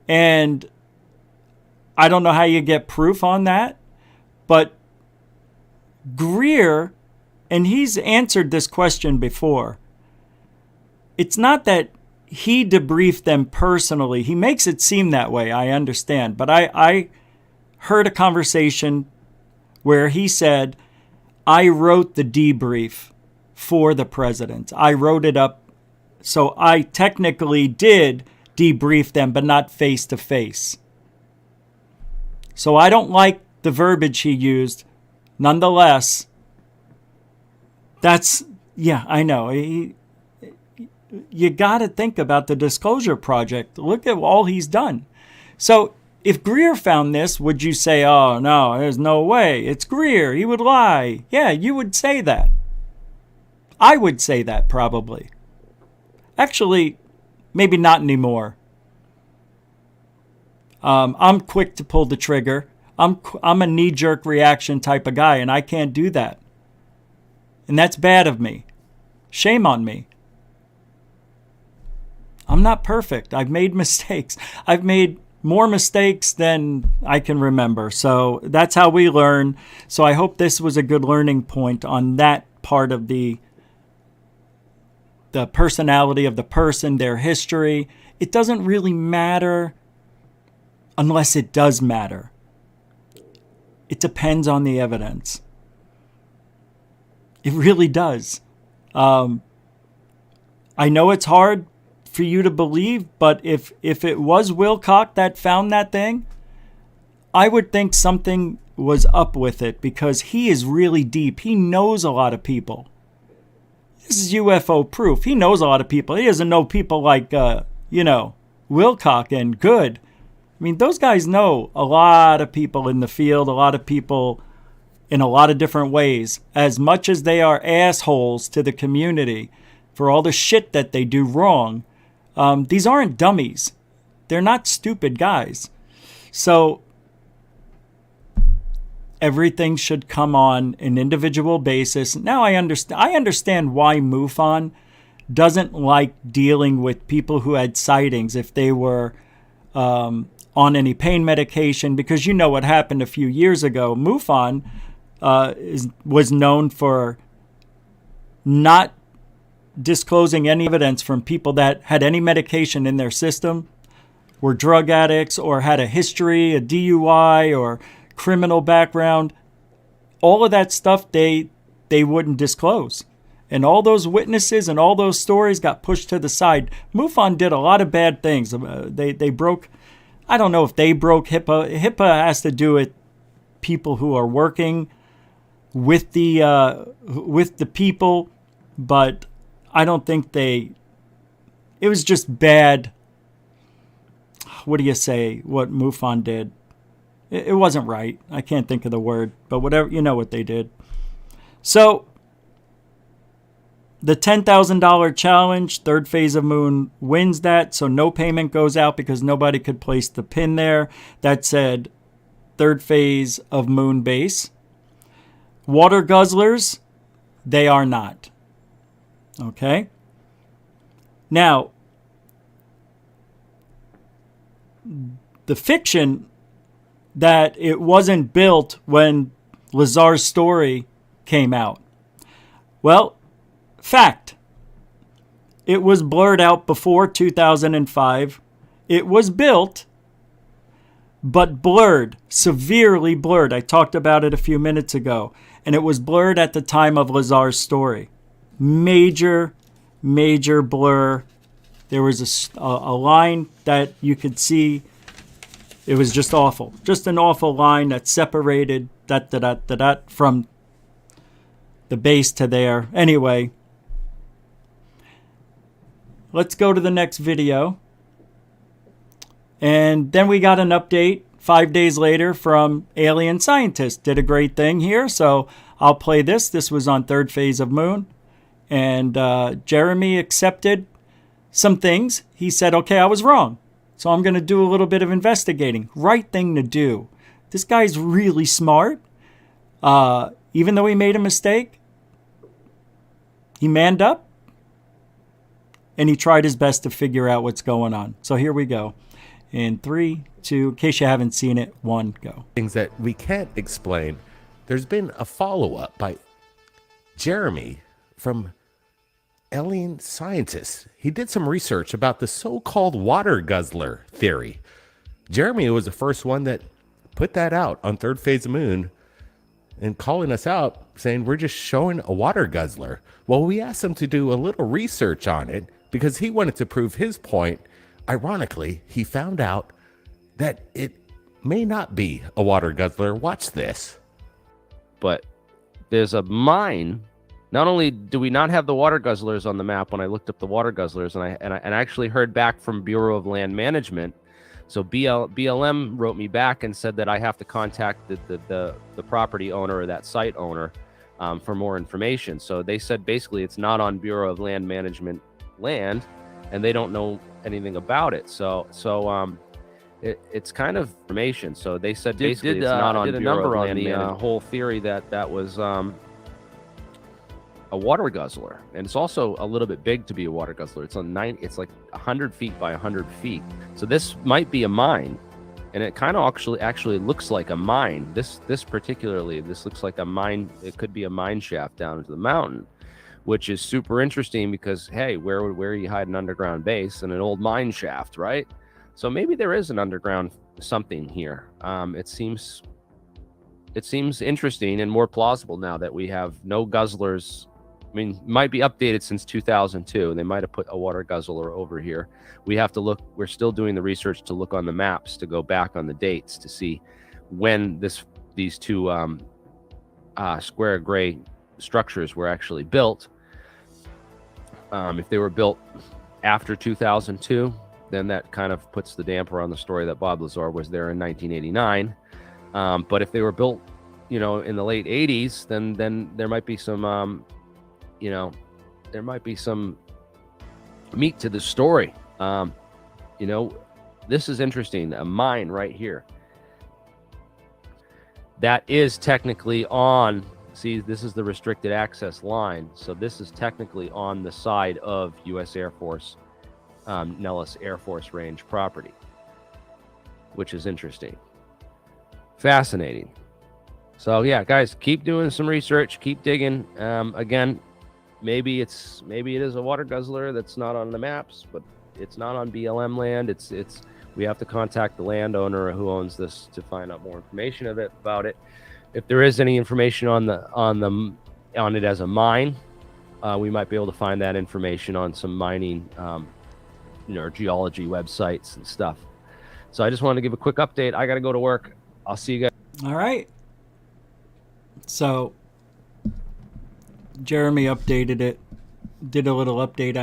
And I don't know how you get proof on that. But Greer, and he's answered this question before, it's not that he debriefed them personally. He makes it seem that way, I understand. But I heard a conversation where he said, I wrote the debrief for the president. I wrote it up. So I technically did debrief them, but not face to face. So I don't like the verbiage he used. Nonetheless, I know. You got to think about the Disclosure Project. Look at all he's done. So if Greer found this, would you say, oh, no, there's no way. It's Greer. He would lie. Yeah, you would say that. I would say that probably. Actually, maybe not anymore. I'm quick to pull the trigger. I'm a knee-jerk reaction type of guy, and I can't do that. And that's bad of me. Shame on me. I'm not perfect. I've made mistakes. I've made more mistakes than I can remember. So that's how we learn. So I hope this was a good learning point on that part of the personality of the person, their history. It doesn't really matter unless it does matter. It depends on the evidence. It really does. I know it's hard for you to believe, but if it was Wilcock that found that thing, I would think something was up with it because he is really deep. He knows a lot of people. This is UFO proof. He knows a lot of people. He doesn't know people like, Wilcock and Good. I mean, those guys know a lot of people in the field, a lot of people in a lot of different ways, as much as they are assholes to the community for all the shit that they do wrong. These aren't dummies. They're not stupid guys. So everything should come on an individual basis. Now I understand why MUFON doesn't like dealing with people who had sightings if they were on any pain medication, because you know what happened a few years ago. MUFON was known for not disclosing any evidence from people that had any medication in their system, were drug addicts, or had a history, a DUI, or criminal background. All of that stuff they wouldn't disclose. And all those witnesses and all those stories got pushed to the side. MUFON did a lot of bad things. They broke, I don't know if they broke HIPAA. HIPAA has to do with people who are working with the people, but I don't think it was just bad. What do you say? What MUFON did? It wasn't right. I can't think of the word, but whatever, you know what they did. So the $10,000 challenge, third phase of Moon wins that. So no payment goes out because nobody could place the pin there that said third phase of Moon base. Water guzzlers, they are not. Okay? Now, the fiction that it wasn't built when Lazar's story came out. Well, Fact. It was blurred out before 2005. It was built, but blurred, severely blurred. I talked about it a few minutes ago. And it was blurred at the time of Lazar's story. Major blur. There was a line that you could see. It was just awful. Just an awful line that separated that from the base to there. Anyway, let's go to the next video. And then we got an update 5 days later from Alien Scientist. Did a great thing here, so I'll play this. This was on third phase of Moon. And Jeremy accepted some things. He said, okay, I was wrong. So I'm going to do a little bit of investigating. Right thing to do. This guy's really smart. Even though he made a mistake, he manned up. And he tried his best to figure out what's going on. So here we go. In 3, 2, in case you haven't seen it, 1, go. Things that we can't explain. There's been a follow-up by Jeremy from Alien Scientist. He did some research about the so-called water guzzler theory. Jeremy was the first one that put that out on third phase of Moon and calling us out, saying we're just showing a water guzzler. Well, we asked him to do a little research on it because he wanted to prove his point. Ironically, he found out that it may not be a water guzzler. Watch this. But there's a mine. Not only do we not have the water guzzlers on the map when I looked up the water guzzlers, and I actually heard back from Bureau of Land Management. So BLM wrote me back and said that I have to contact the property owner or that site owner for more information. So they said basically it's not on Bureau of Land Management land, and they don't know anything about it. So it's kind of information. So they said basically it's not on Bureau of Land Management. The whole theory that was a water guzzler, and it's also a little bit big to be a water guzzler. It's it's like 100 feet by 100 feet. So this might be a mine, and it kind of actually looks like a mine. This particularly, this looks like a mine. It could be a mine shaft down into the mountain, which is super interesting because hey, where you hide an underground base and an old mine shaft, right? So maybe there is an underground something here. It seems interesting and more plausible now that we have no guzzlers. I mean, might be updated since 2002. They might have put a water guzzler over here. We have to look. We're still doing the research to look on the maps to go back on the dates to see when these two square gray structures were actually built. If they were built after 2002, then that kind of puts the damper on the story that Bob Lazar was there in 1989. But if they were built, in the late 80s, then there might be some, there might be some meat to the story. This is interesting. A mine right here. That is technically on. See, this is the restricted access line. So this is technically on the side of U.S. Air Force, Nellis Air Force Range property, which is interesting. Fascinating. So yeah, guys, keep doing some research, keep digging. Again, maybe it is a water guzzler that's not on the maps, but it's not on BLM land. We have to contact the landowner who owns this to find out more information about it. If there is any information on it as a mine, we might be able to find that information on some mining, geology websites and stuff. So I just wanted to give a quick update. I got to go to work. I'll see you guys. All right. So Jeremy updated it, did a little update,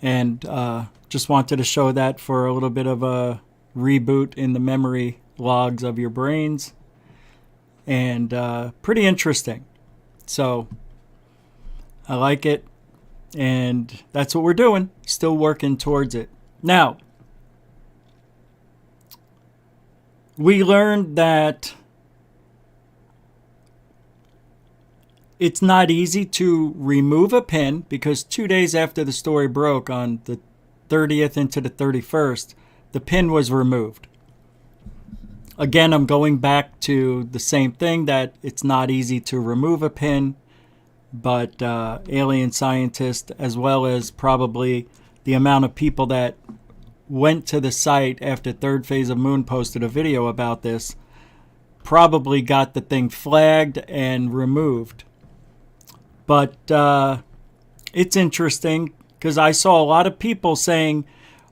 and just wanted to show that for a little bit of a reboot in the memory logs of your brains. And pretty interesting. So I like it. And that's what we're doing. Still working towards it. Now, we learned that it's not easy to remove a pin because 2 days after the story broke, on the 30th into the 31st, the pin was removed. Again, I'm going back to the same thing, that it's not easy to remove a pin. but alien scientists, as well as probably the amount of people that went to the site after Third Phase of Moon posted a video about this, probably got the thing flagged and removed. But it's interesting because I saw a lot of people saying,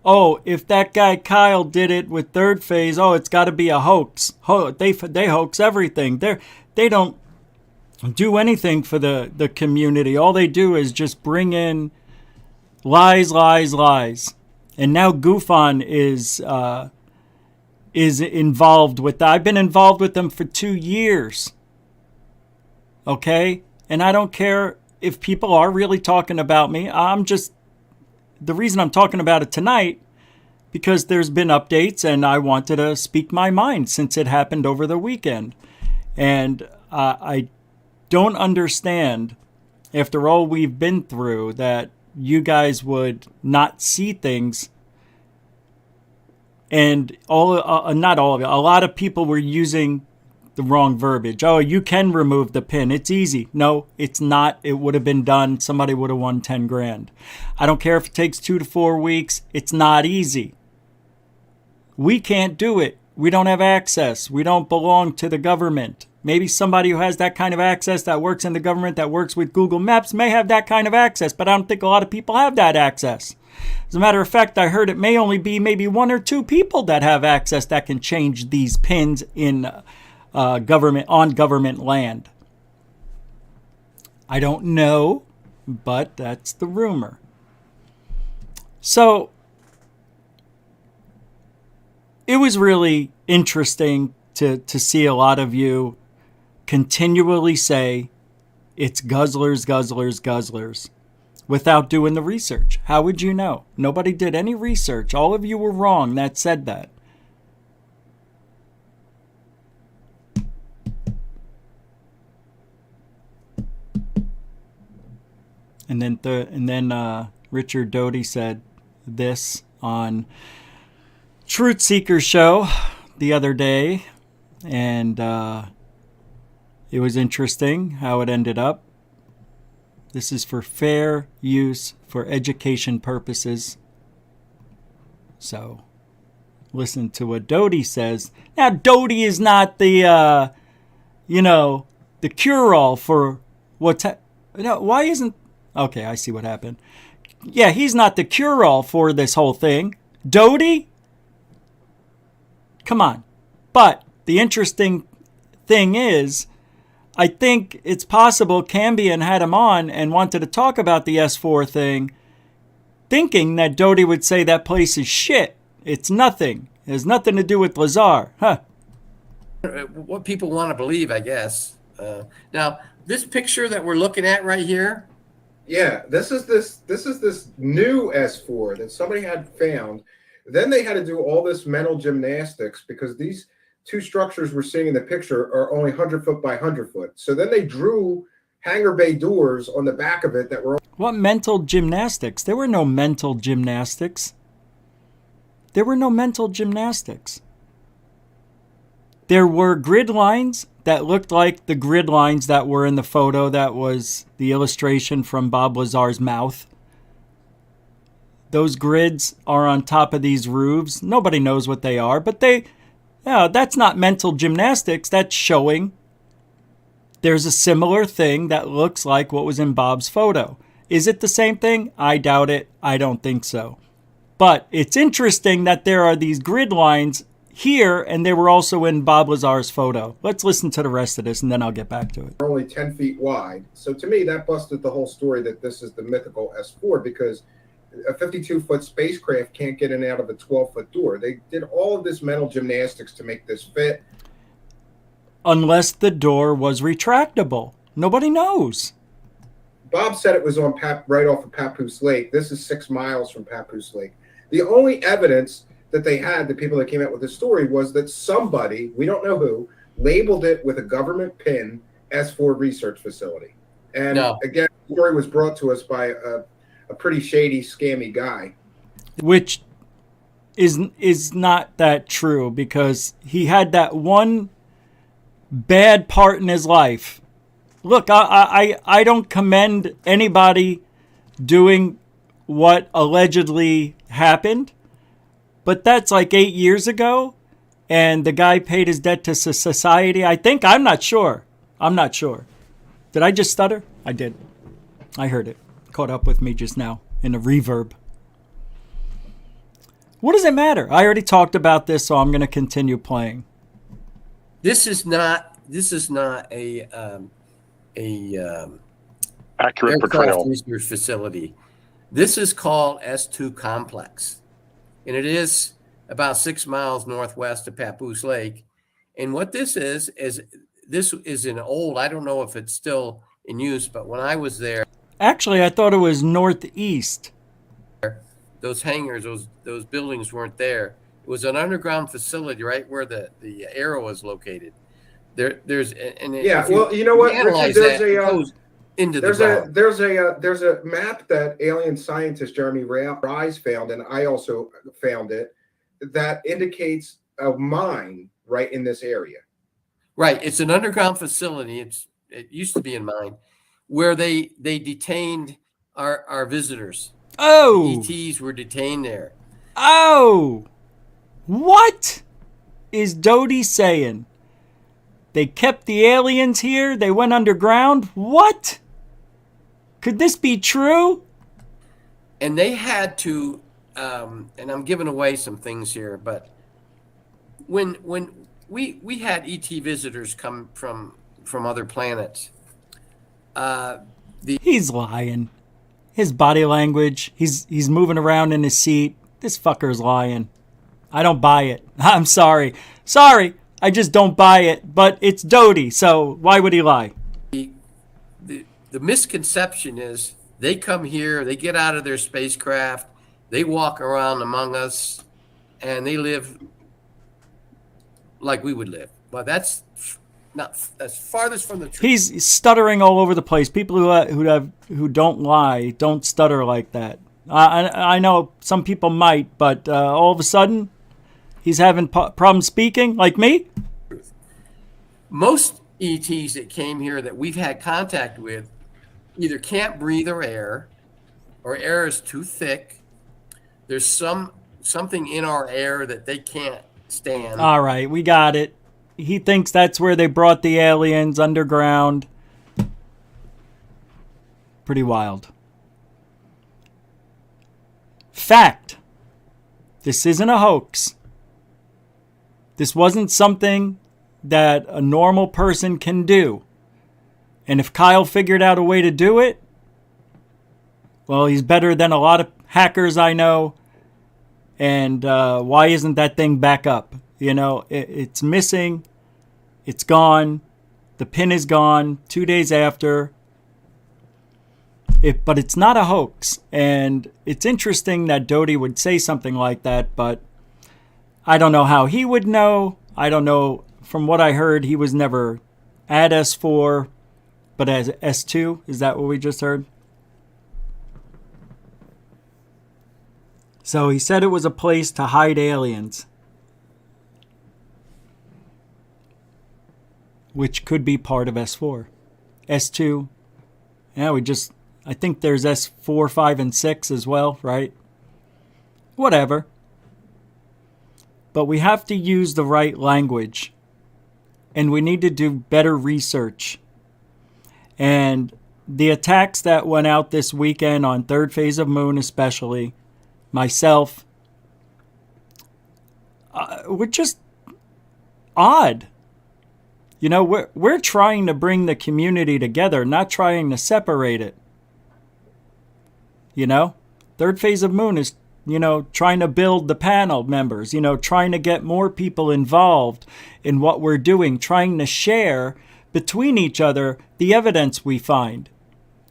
oh, if that guy Kyle did it with Third Phase, oh, it's got to be a hoax. They hoax everything. They don't do anything for the community. All they do is just bring in lies, lies, lies. And now GoofOn is involved with that. I've been involved with them for 2 years. Okay? And I don't care if people are really talking about me. The reason I'm talking about it tonight, because there's been updates and I wanted to speak my mind since it happened over the weekend. And I don't understand, after all we've been through, that you guys would not see things. And not all of it, a lot of people were using the wrong verbiage. Oh, you can remove the pin. It's easy. No, it's not. It would have been done. Somebody would have won 10 grand. I don't care if it takes 2 to 4 weeks. It's not easy. We can't do it. We don't have access. We don't belong to the government. Maybe somebody who has that kind of access, that works in the government, that works with Google Maps, may have that kind of access, but I don't think a lot of people have that access. As a matter of fact, I heard it may only be maybe 1 or 2 people that have access that can change these pins in government land. I don't know, but that's the rumor. So it was really interesting to see a lot of you continually say it's guzzlers, guzzlers, guzzlers without doing the research. How would you know? Nobody did any research. All of you were wrong that said that. And then Richard Doty said this on Truth Seeker show the other day, and it was interesting how it ended up. This is for fair use for education purposes. So listen to what Doty says. Now, Doty is not the the cure-all for what's why isn't... Okay, I see what happened. Yeah, he's not the cure-all for this whole thing. Doty? Come on. But the interesting thing is, I think it's possible Cambion had him on and wanted to talk about the S-4 thing, thinking that Doty would say that place is shit. It's nothing. It has nothing to do with Lazar. Huh. What people want to believe, I guess. Now, this picture that we're looking at right here. Yeah, this is this new S-4 that somebody had found. Then they had to do all this mental gymnastics because these 2 structures we're seeing in the picture are only 100 foot by 100 foot. So then they drew hangar bay doors on the back of it that were... What mental gymnastics? There were no mental gymnastics. There were no mental gymnastics. There were grid lines that looked like the grid lines that were in the photo that was the illustration from Bob Lazar's mouth. Those grids are on top of these roofs. Nobody knows what they are, but that's not mental gymnastics. That's showing there's a similar thing that looks like what was in Bob's photo. Is it the same thing? I doubt it. I don't think so. But it's interesting that there are these grid lines here, and they were also in Bob Lazar's photo. Let's listen to the rest of this, and then I'll get back to it. Only 10 feet wide. So to me, that busted the whole story that this is the mythical S-4 because a 52-foot spacecraft can't get in and out of a 12-foot door. They did all of this mental gymnastics to make this fit. Unless the door was retractable. Nobody knows. Bob said it was on right off of Papoose Lake. This is 6 miles from Papoose Lake. The only evidence that they had, the people that came out with the story, was that somebody, we don't know who, labeled it with a government pin S-4 research facility. And again, the story was brought to us by a pretty shady, scammy guy. Which is not that true because he had that one bad part in his life. look, I don't commend anybody doing what allegedly happened, but that's like 8 years ago, and the guy paid his debt to society. I think, I'm not sure. Did I just stutter? I did. I heard it. Caught up with me just now in a reverb. What does it matter? I already talked about this, so I'm going to continue playing. This is not a accurate portrayal research facility. This is called S2 Complex, and it is about 6 miles northwest of Papoose Lake. And what this is an old, I don't know if it's still in use, but when I was there, actually, I thought it was northeast. Those hangars, those buildings weren't there. It was an underground facility right where the arrow is located. There's well, you know what, Richard, there's a map that alien scientist Jeremy Rise found, and I also found it, that indicates a mine right in this area. Right, it's an underground facility. It used to be in mine, where they detained our visitors. Oh, the ETs were detained there. Oh, what is Doty saying? They kept the aliens here? They went underground? What? Could this be true? And they had to, and I'm giving away some things here, but when we had ET visitors come from other planets, he's lying. His body language, he's moving around in his seat. This fucker's lying. I don't buy it. I'm sorry. I just don't buy it. But it's Doty, so why would he lie? The misconception is they come here, they get out of their spacecraft, they walk around among us, and they live like we would live. But that's farthest from the truth. He's stuttering all over the place. People who don't lie don't stutter like that. I know some people might, but all of a sudden he's having problems speaking, like me. Most ETs that came here that we've had contact with either can't breathe or air is too thick. There's something in our air that they can't stand. All right, we got it. He thinks that's where they brought the aliens underground. Pretty wild. Fact. This isn't a hoax. This wasn't something that a normal person can do. And if Kyle figured out a way to do it, well, he's better than a lot of hackers I know. And why isn't that thing back up? You know, it's missing. It's gone. The pin is gone 2 days after. But it's not a hoax. And it's interesting that Doty would say something like that, but I don't know how he would know. I don't know. From what I heard, he was never at S-4, but as S2. Is that what we just heard? So he said it was a place to hide aliens, which could be part of S4. S2, yeah, I think there's S4, 5, and 6 as well, right? Whatever. But we have to use the right language. And we need to do better research. And the attacks that went out this weekend on third phase of Moon especially, myself, were just odd. You know, we're trying to bring the community together, not trying to separate it. You know, third phase of Moon is, you know, trying to build the panel members, you know, trying to get more people involved in what we're doing, trying to share between each other the evidence we find.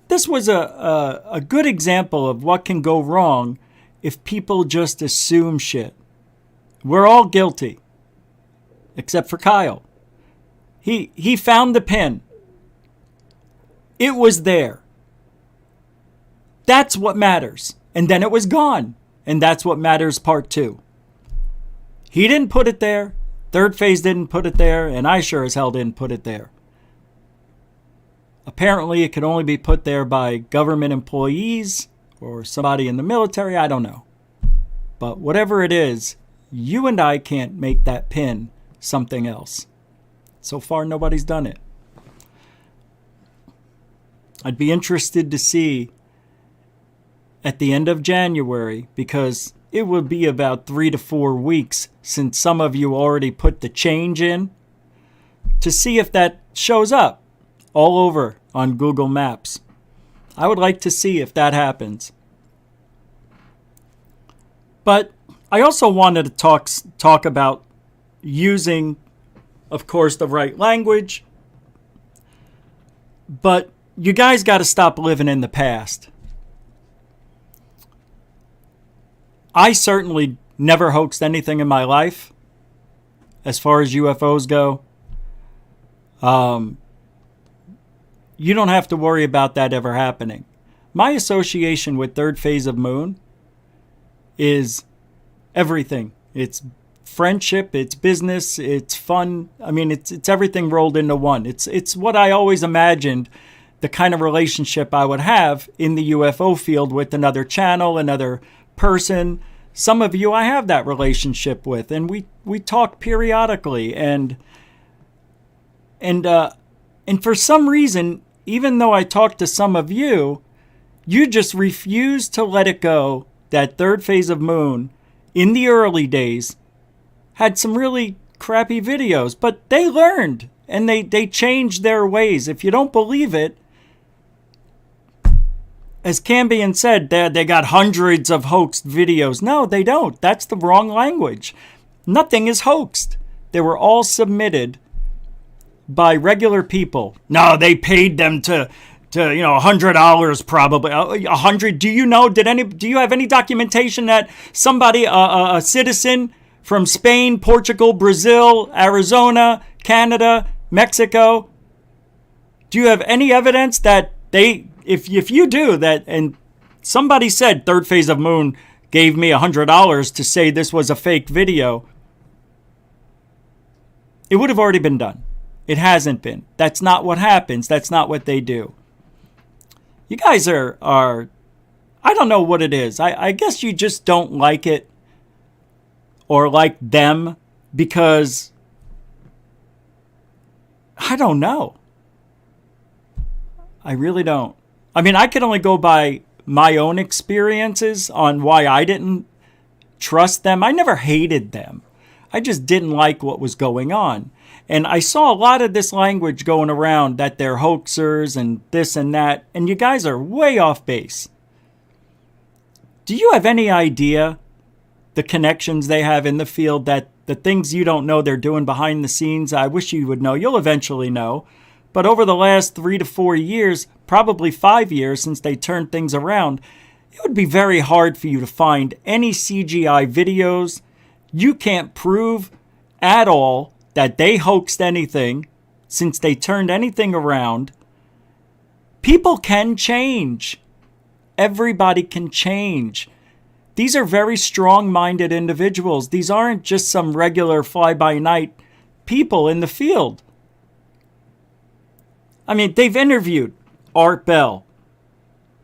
This was a good example of what can go wrong if people just assume shit. We're all guilty, except for Kyle. He found the pin. It was there. That's what matters. And then it was gone. And that's what matters, part 2. He didn't put it there. Third phase didn't put it there. And I sure as hell didn't put it there. Apparently, it could only be put there by government employees or somebody in the military. I don't know. But whatever it is, you and I can't make that pin something else. So far, nobody's done it. I'd be interested to see at the end of January, because it will be about 3 to 4 weeks since some of you already put the change in, to see if that shows up all over on Google Maps. I would like to see if that happens. But I also wanted to talk about using, of course, the right language. But you guys got to stop living in the past. I certainly never hoaxed anything in my life as far as UFOs go. You don't have to worry about that ever happening. My association with Third Phase of Moon is everything. It's friendship, it's business, it's fun. I mean, it's everything rolled into one. It's what I always imagined the kind of relationship I would have in the UFO field with another channel, another person. Some of you I have that relationship with, and we talk periodically, and for some reason, even though I talk to some of you, you just refuse to let it go that Third Phase of Moon in the early days had some really crappy videos, but they learned and they changed their ways. If you don't believe it, as Cambion said, they got hundreds of hoaxed videos. No, they don't. That's the wrong language. Nothing is hoaxed. They were all submitted by regular people. No, they paid them to $100 probably. $100. Do you know? Do you have any documentation that somebody, a citizen from Spain, Portugal, Brazil, Arizona, Canada, Mexico, do you have any evidence that they, if you do that, and somebody said Third Phase of Moon gave me $100 to say this was a fake video, it would have already been done. It hasn't been. That's not what happens. That's not what they do. You guys are I don't know what it is. I guess you just don't like it or like them because I don't know. I really don't. I mean, I can only go by my own experiences on why I didn't trust them. I never hated them. I just didn't like what was going on. And I saw a lot of this language going around that they're hoaxers and this and that. And you guys are way off base. Do you have any idea the connections they have in the field, that the things you don't know they're doing behind the scenes? I wish you would know. You'll eventually know. But over the last 3 to 4 years, probably 5 years since they turned things around, it would be very hard for you to find any CGI videos. You can't prove at all that they hoaxed anything since they turned anything around. People can change. Everybody can change. These are very strong-minded individuals. These aren't just some regular fly-by-night people in the field. I mean, they've interviewed Art Bell,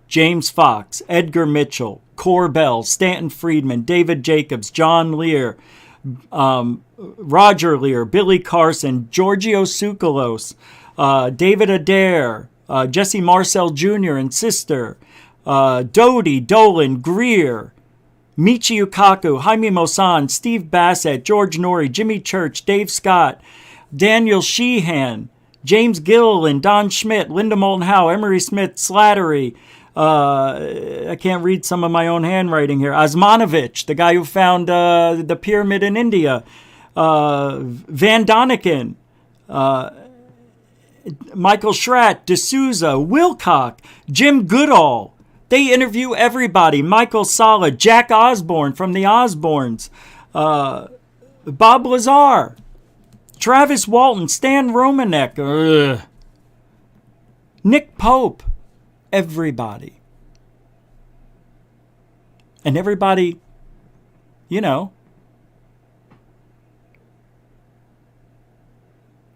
James Fox, Edgar Mitchell, Corbell, Stanton Friedman, David Jacobs, John Lear, Roger Lear, Billy Carson, Giorgio Tsoukalos, David Adair, Jesse Marcel Jr. and sister, Doty, Dolan, Greer, Michio Kaku, Jaime Maussan, Steve Bassett, George Norrie, Jimmy Church, Dave Scott, Daniel Sheehan, James Gilliland, Don Schmidt, Linda Moulton Howe, Emery Smith, Slattery, I can't read some of my own handwriting here, Osmanovich, the guy who found the pyramid in India, Van Doniken, Michael Schratt, D'Souza, Wilcock, Jim Goodall. They interview everybody. Michael Sala, Jack Osborne from the Osbournes, Bob Lazar, Travis Walton, Stan Romanek, Nick Pope, everybody. And everybody,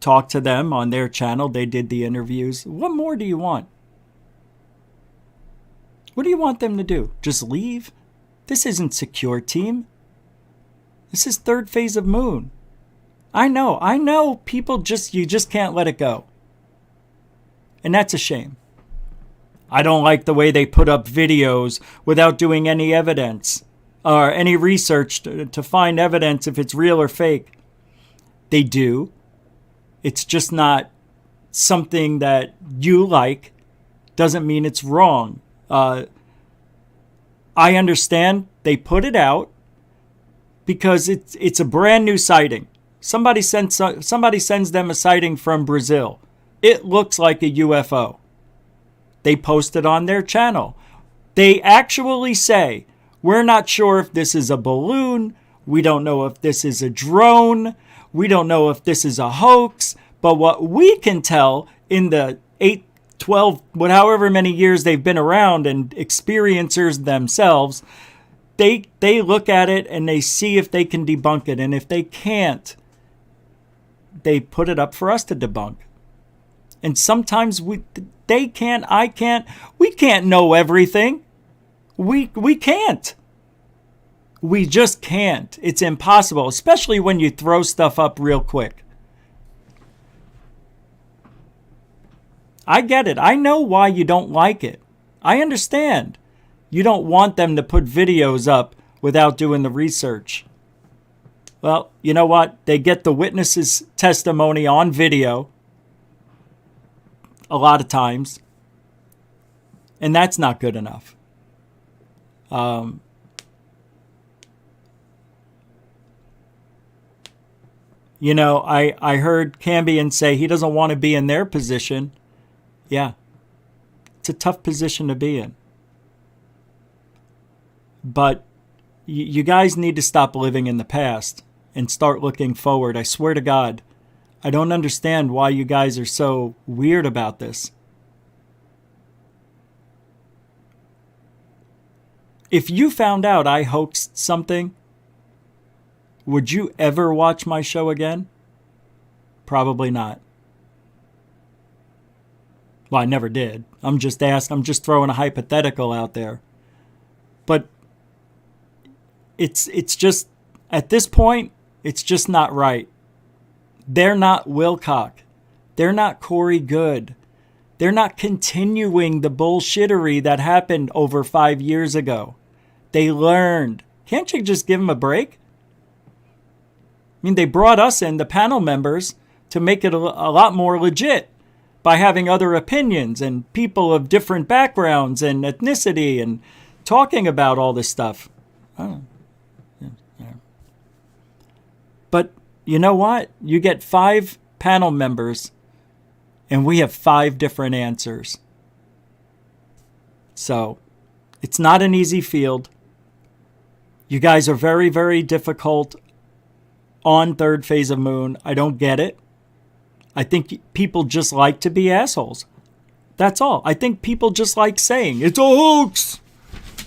talked to them on their channel. They did the interviews. What more do you want? What do you want them to do? Just leave? This isn't Secure Team. This is third phase of Moon. I know. People you just can't let it go. And that's a shame. I don't like the way they put up videos without doing any evidence or any research to find evidence if it's real or fake. They do. It's just not something that you like. Doesn't mean it's wrong. I understand they put it out because it's a brand new sighting. Somebody sends them a sighting from Brazil. It looks like a UFO. They post it on their channel. They actually say, we're not sure if this is a balloon. We don't know if this is a drone. We don't know if this is a hoax. But what we can tell in the 8, 12, however many years they've been around and experiencers themselves, they look at it and they see if they can debunk it. And if they can't, they put it up for us to debunk. And sometimes they can't, I can't, we can't know everything. We can't. We just can't. It's impossible, especially when you throw stuff up real quick. I get it. I know why you don't like it. I understand. You don't want them to put videos up without doing the research. Well, you know what? They get the witness's testimony on video a lot of times, and that's not good enough. You know, I heard Cambion say he doesn't want to be in their position. Yeah, it's a tough position to be in. But you guys need to stop living in the past and start looking forward. I swear to God, I don't understand why you guys are so weird about this. If you found out I hoaxed something, would you ever watch my show again? Probably not. Well, I never did. I'm just throwing a hypothetical out there. But it's just, at this point, it's just not right. They're not Wilcock. They're not Corey Good. They're not continuing the bullshittery that happened over 5 years ago. They learned. Can't you just give them a break? I mean, they brought us in, the panel members, to make it a lot more legit by having other opinions and people of different backgrounds and ethnicity and talking about all this stuff. Oh. Yeah. But you know what? You get 5 panel members and we have 5 different answers. So it's not an easy field. You guys are very, very difficult on third phase of Moon. I don't get it. I think people just like to be assholes. That's all. I think people just like saying, it's a hoax.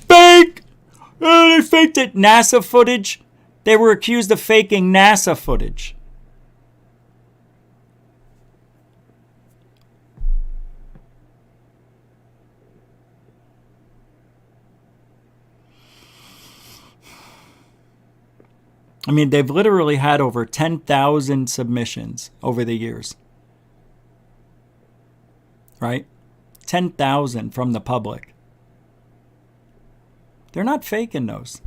Fake. They faked it. NASA footage. They were accused of faking NASA footage. I mean, they've literally had over 10,000 submissions over the years. Right? 10,000 from the public. They're not faking those.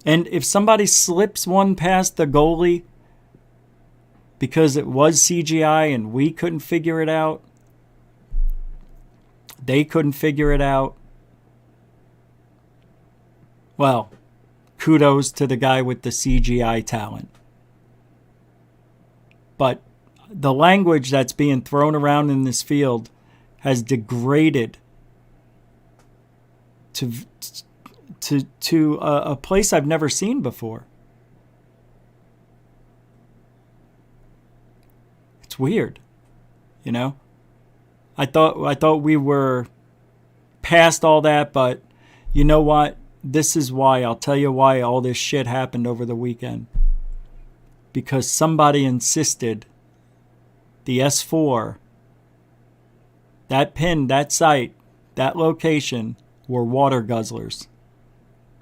And if somebody slips one past the goalie because it was CGI and we couldn't figure it out, they couldn't figure it out, well, kudos to the guy with the CGI talent. But the language that's being thrown around in this field has degraded to a place I've never seen before. It's weird, you know. I thought we were past all that, but you know what? This is why. I'll tell you why all this shit happened over the weekend. because somebody insisted the S-4, that pin, that site, that location were water guzzlers.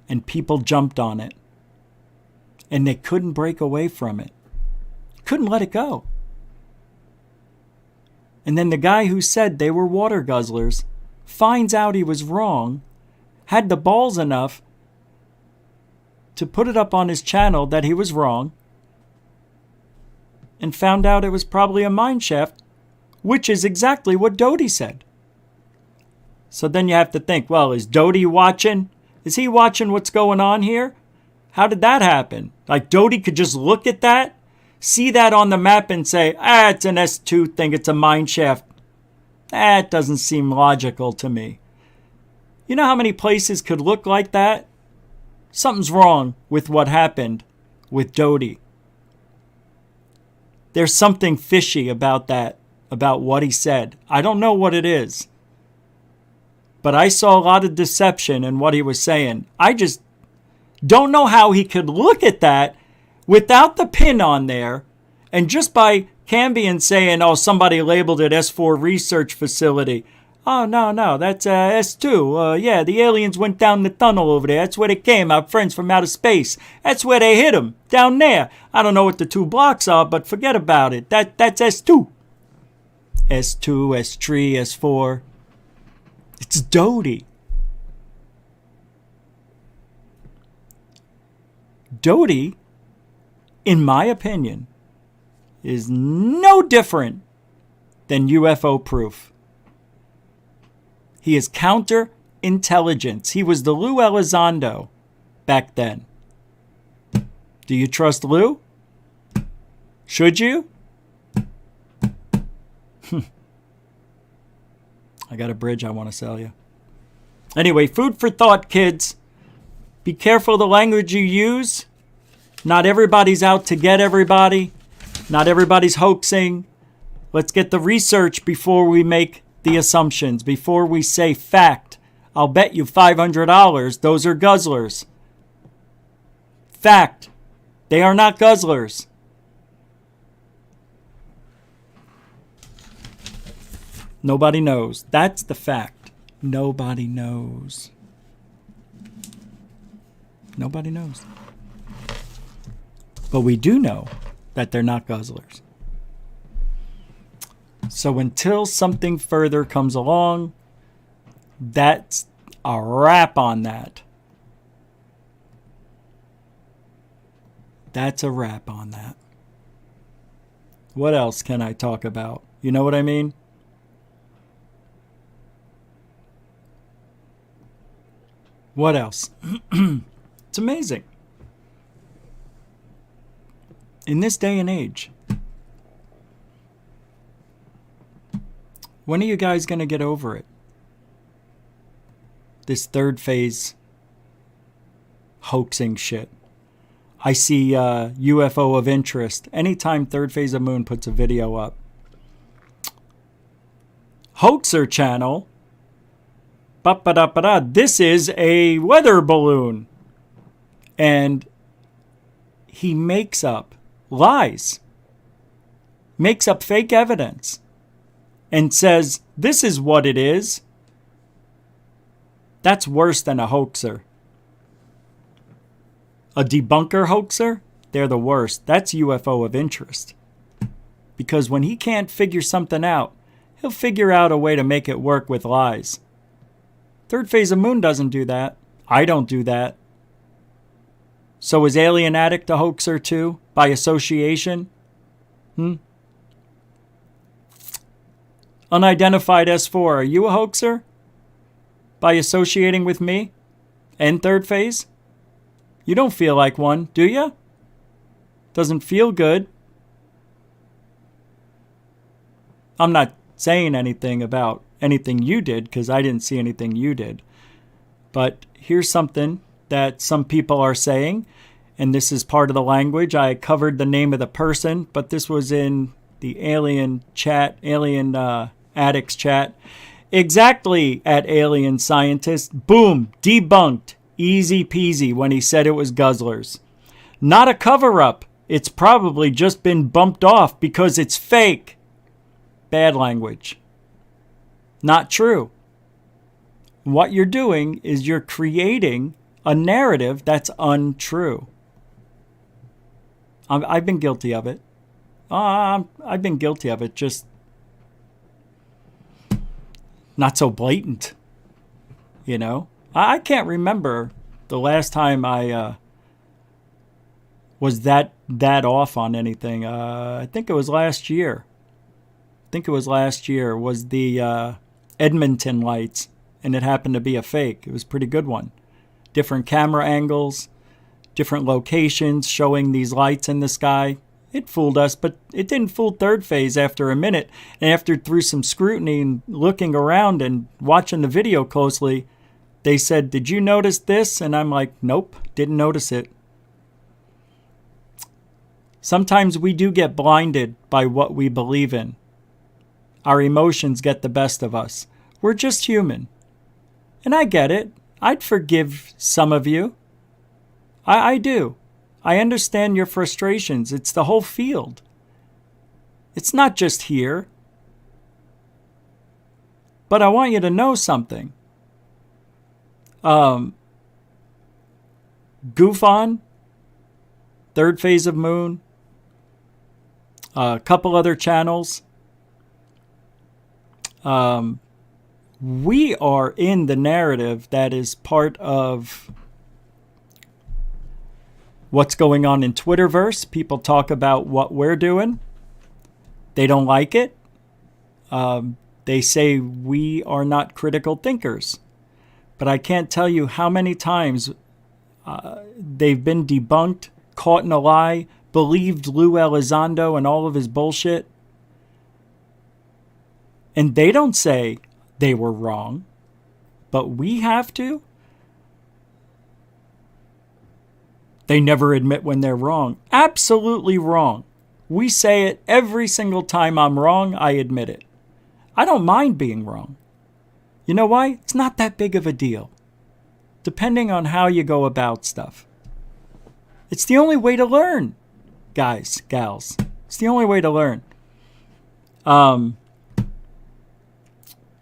And people jumped on it. And they couldn't break away from it. Couldn't let it go. And then the guy who said they were water guzzlers finds out he was wrong, had the balls enough to put it up on his channel that he was wrong, and found out it was probably a mine shaft, which is exactly what Doty said. So then you have to think, well, is Doty watching? Is he watching what's going on here? How did that happen? Like Doty could just look at that, see that on the map and say, it's an S2 thing, it's a mine shaft. That doesn't seem logical to me. You know how many places could look like that? Something's wrong with what happened with Doty. There's something fishy about that, about what he said. I don't know what it is. But I saw a lot of deception in what he was saying. I just don't know how he could look at that without the pin on there, and just by Cambion saying, oh, somebody labeled it S4 research facility. Oh, no, that's S2. Yeah, the aliens went down the tunnel over there. That's where they came, our friends from outer space. That's where they hit them, down there. I don't know what the 2 blocks are, but forget about it. That's S2. S2, S3, S4. It's Doty. Doty, in my opinion, is no different than UFO proof. He is counterintelligence. He was the Lou Elizondo back then. Do you trust Lou? Should you? I got a bridge I want to sell you. Anyway, food for thought, kids. Be careful the language you use. Not everybody's out to get everybody. Not everybody's hoaxing. Let's get the research before we make the assumptions, before we say fact. I'll bet you $500 those are guzzlers. Fact. They are not guzzlers. Nobody knows. That's the fact. Nobody knows. Nobody knows. But we do know that they're not guzzlers. So until something further comes along, that's a wrap on that. That's a wrap on that. What else can I talk about? You know what I mean? What else? It's amazing. In this day and age, when are you guys going to get over it? This third phase hoaxing shit. I see UFO of interest. Anytime Third Phase of Moon puts a video up. Hoaxer channel. This is a weather balloon. And he makes up lies. Makes up fake evidence. And says, this is what it is. That's worse than a hoaxer. A debunker hoaxer? They're the worst. That's UFO of interest. Because when he can't figure something out, he'll figure out a way to make it work with lies. Third Phase of Moon doesn't do that. I don't do that. So is Alien Addict a hoaxer too? By association? Unidentified S4, are you a hoaxer? By associating with me? And Third Phase? You don't feel like one, do you? Doesn't feel good. I'm not saying anything about anything you did because I didn't see anything you did. But here's something that some people are saying, and this is part of the language. I covered the name of the person, but this was in the alien chat, alien addicts chat. Exactly, at Alien Scientist. Boom, debunked. Easy peasy when he said it was guzzlers. Not a cover-up. It's probably just been bumped off because it's fake. Bad language. Not true. What you're doing is you're creating a narrative that's untrue. I've been guilty of it. I've been guilty of it, just not so blatant. You know? I can't remember the last time I was that off on anything. I think it was last year. Was the Edmonton lights, and it happened to be a fake. It was a pretty good one. Different camera angles, different locations showing these lights in the sky. It fooled us, but it didn't fool Third Phase after a minute. And after through some scrutiny and looking around and watching the video closely, they said, "Did you notice this?" And I'm like, "Nope, didn't notice it." Sometimes we do get blinded by what we believe in. Our emotions get the best of us. We're just human. And I get it. I'd forgive some of you. I do. I understand your frustrations. It's the whole field. It's not just here. But I want you to know something. Goof On, Third Phase of Moon, a couple other channels. We are in the narrative that is part of what's going on in Twitterverse. People talk about what we're doing. They don't like it. They say we are not critical thinkers. But I can't tell you how many times they've been debunked, caught in a lie, believed Lou Elizondo and all of his bullshit. And they don't say they were wrong, but we have to. They never admit when they're wrong. Absolutely wrong. We say it every single time I'm wrong, I admit it. I don't mind being wrong. You know why? It's not that big of a deal. Depending on how you go about stuff. It's the only way to learn, guys, gals. It's the only way to learn.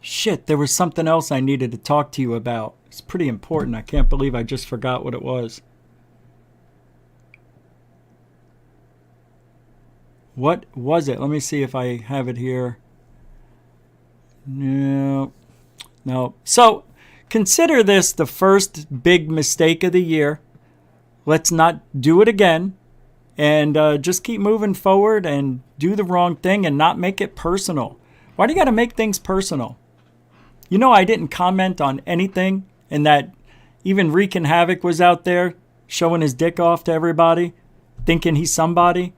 Shit, there was something else I needed to talk to you about. It's pretty important. I can't believe I just forgot what it was. What was it? Let me see if I have it here. No. So, consider this the first big mistake of the year. Let's not do it again. And just keep moving forward and do the wrong thing and not make it personal. Why do you got to make things personal? You know, I didn't comment on anything, and that even Wreaking Havoc was out there showing his dick off to everybody, thinking he's somebody.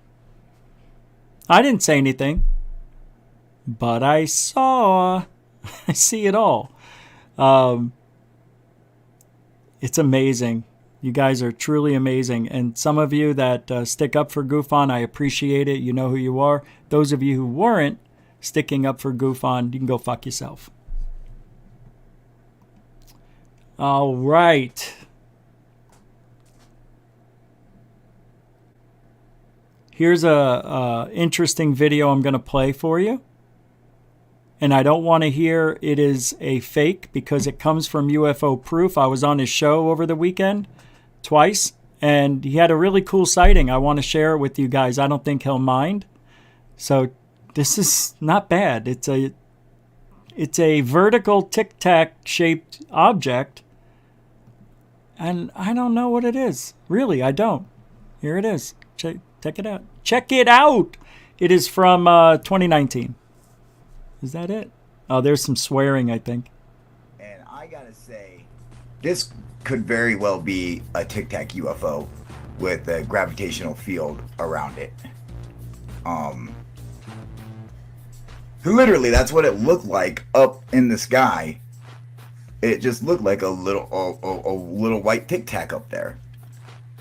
I didn't say anything, but I saw, I see it all. It's amazing. You guys are truly amazing. And some of you that stick up for Goof On, I appreciate it. You know who you are. Those of you who weren't sticking up for Goof On, you can go fuck yourself. All right. Here's a interesting video I'm going to play for you. And I don't want to hear it is a fake because it comes from UFO Proof. I was on his show over the weekend twice, and he had a really cool sighting. I want to share it with you guys. I don't think he'll mind. So this is not bad. It's a vertical tic-tac shaped object. And I don't know what it is. Really, I don't. Here it is. Check it out. Check it out. It is from 2019. Is that it? Oh, there's some swearing, I think. And I gotta say, this could very well be a Tic Tac UFO with a gravitational field around it. Literally, that's what it looked like up in the sky. It just looked like a little white Tic Tac up there.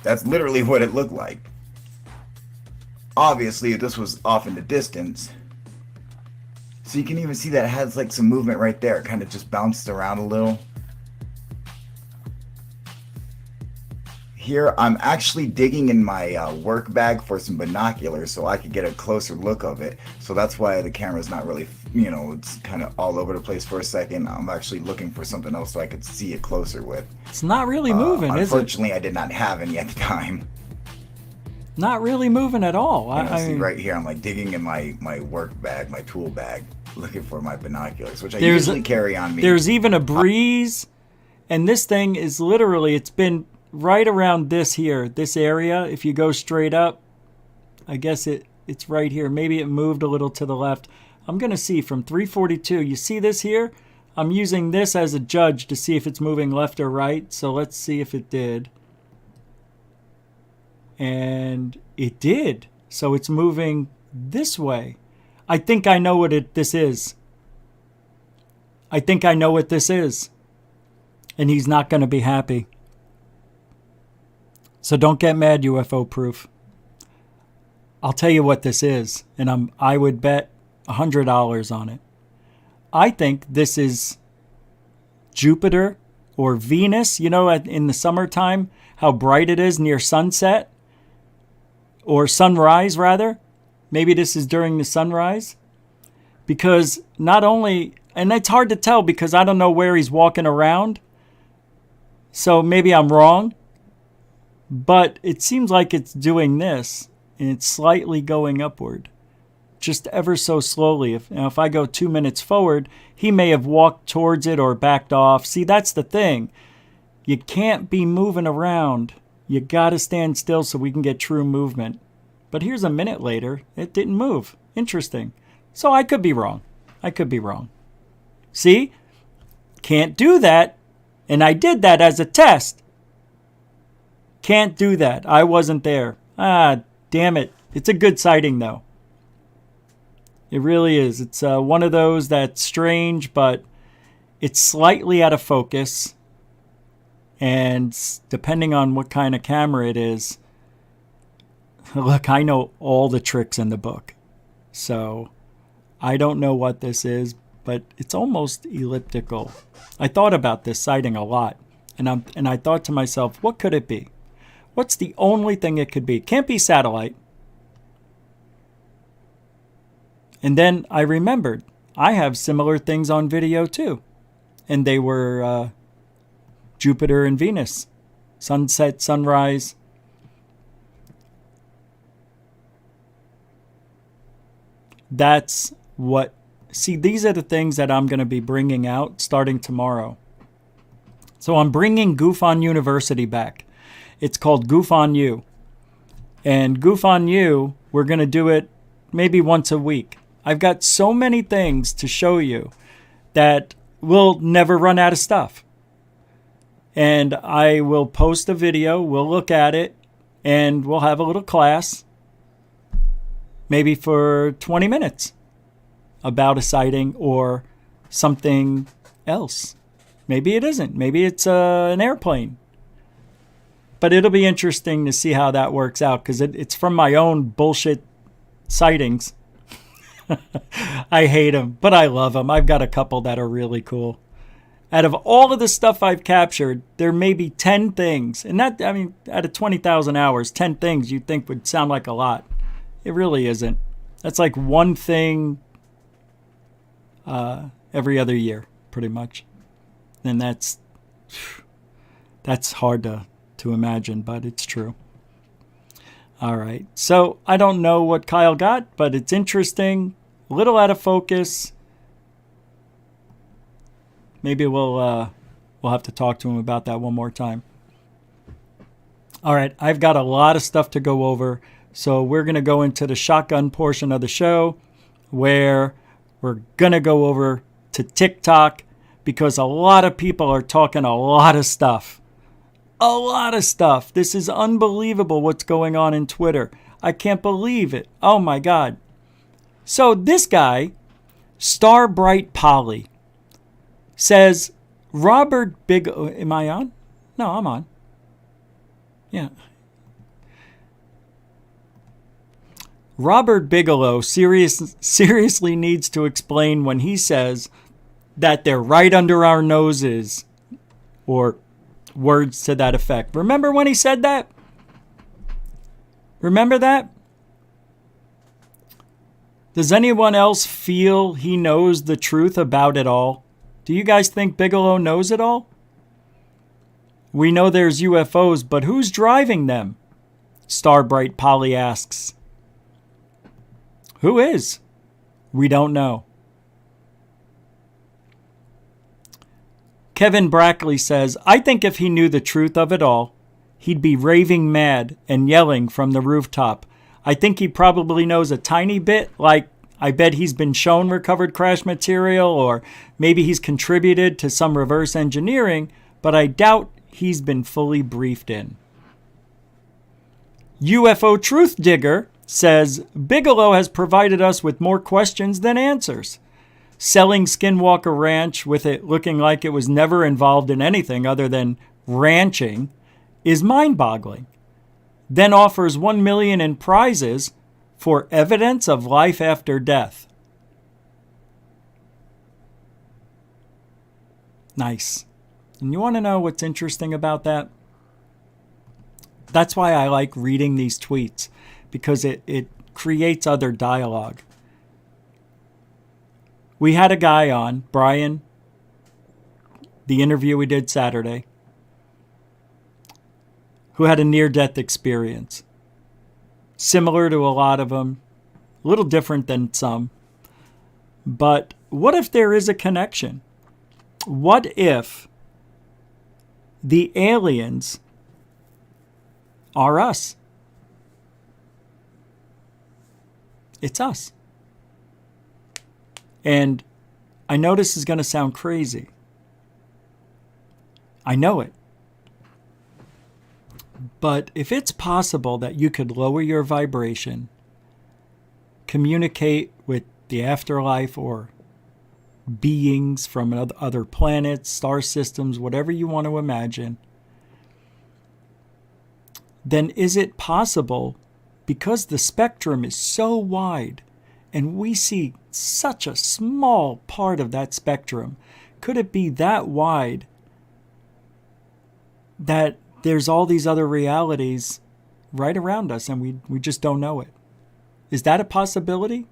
That's literally what it looked like. Obviously, this was off in the distance. So you can even see that it has like some movement right there. It kind of just bounced around a little. here, I'm actually digging in my work bag for some binoculars so I could get a closer look of it. So that's why the camera's not really, it's kind of all over the place for a second. I'm actually looking for something else so I could see it closer with. It's not really moving, is it? Unfortunately, I did not have any at the time. Not really moving at all. I see right here, I'm like digging in my work bag, my tool bag, looking for my binoculars, which I usually carry on me. There's even a breeze, and this thing is literally, it's been right around this here, this area. If you go straight up, I guess it's right here. Maybe it moved a little to the left. I'm going to see from 342. You see this here? I'm using this as a judge to see if it's moving left or right. So let's see if it did. And it did. So it's moving this way. I think I know what this is. I think I know what this is. And he's not going to be happy. So don't get mad, UFO Proof. I'll tell you what this is, and I would bet $100 on it. I think this is Jupiter or Venus. You know, in the summertime, how bright it is near sunset, or sunrise rather. Maybe this is during the sunrise, because not only, and it's hard to tell because I don't know where he's walking around. So maybe I'm wrong. But it seems like it's doing this, and it's slightly going upward, just ever so slowly. If I go 2 minutes forward, he may have walked towards it or backed off. See, that's the thing. You can't be moving around. You got to stand still so we can get true movement. But here's a minute later, it didn't move. Interesting. So I could be wrong. I could be wrong. See? Can't do that. And I did that as a test. Can't do that. I wasn't there. Ah, damn it. It's a good sighting, though. It really is. It's one of those that's strange, but it's slightly out of focus. And depending on what kind of camera it is, look, I know all the tricks in the book. So I don't know what this is, but it's almost elliptical. I thought about this sighting a lot. And I thought to myself, what could it be? What's the only thing it could be? Can't be satellite. And then I remembered, I have similar things on video too. And they were Jupiter and Venus. Sunset, sunrise. That's what... See, these are the things that I'm going to be bringing out starting tomorrow. So I'm bringing Goof on University back. It's called Goof on You. And Goof on You, we're going to do it maybe once a week. I've got so many things to show you that we'll never run out of stuff. And I will post a video, we'll look at it, and we'll have a little class, maybe for 20 minutes, about a sighting or something else. Maybe it isn't. Maybe it's an airplane. But it'll be interesting to see how that works out, because it's from my own bullshit sightings. I hate them, but I love them. I've got a couple that are really cool. Out of all of the stuff I've captured, there may be 10 things. And that, I mean, out of 20,000 hours, 10 things you'd think would sound like a lot. It really isn't. That's like one thing every other year, pretty much. And that's hard to imagine, but it's true. All right. So I don't know what Kyle got, but it's interesting. A little out of focus. Maybe we'll have to talk to him about that one more time. All right. I've got a lot of stuff to go over. So we're going to go into the shotgun portion of the show, where we're going to go over to TikTok, because a lot of people are talking a lot of stuff. A lot of stuff. This is unbelievable what's going on in Twitter. I can't believe it. Oh my God. So this guy, Starbright Polly, says Robert Bigelow. Am I on? No, I'm on. Yeah. Robert Bigelow seriously needs to explain when he says that they're right under our noses, or Words to that effect. Remember when he said that? Remember that? Does anyone else feel he knows the truth about it all? Do you guys think Bigelow knows it all? We know there's UFOs, but who's driving them? Starbright Polly asks. Who is? We don't know. Kevin Brackley says, I think if he knew the truth of it all, he'd be raving mad and yelling from the rooftop. I think he probably knows a tiny bit, like I bet he's been shown recovered crash material, or maybe he's contributed to some reverse engineering, but I doubt he's been fully briefed in. UFO Truth Digger says, Bigelow has provided us with more questions than answers. Selling Skinwalker Ranch with it looking like it was never involved in anything other than ranching is mind-boggling. Then offers $1 million in prizes for evidence of life after death. Nice. And you want to know what's interesting about that? That's why I like reading these tweets, because it creates other dialogue. We had a guy on, Brian, the interview we did Saturday, who had a near-death experience. Similar to a lot of them, a little different than some. But what if there is a connection? What if the aliens are us? It's us. And I know this is going to sound crazy. I know it. But if it's possible that you could lower your vibration, communicate with the afterlife or beings from other planets, star systems, whatever you want to imagine, then is it possible, because the spectrum is so wide and we see such a small part of that spectrum, could it be that wide that there's all these other realities right around us and we just don't know it? Is that a possibility?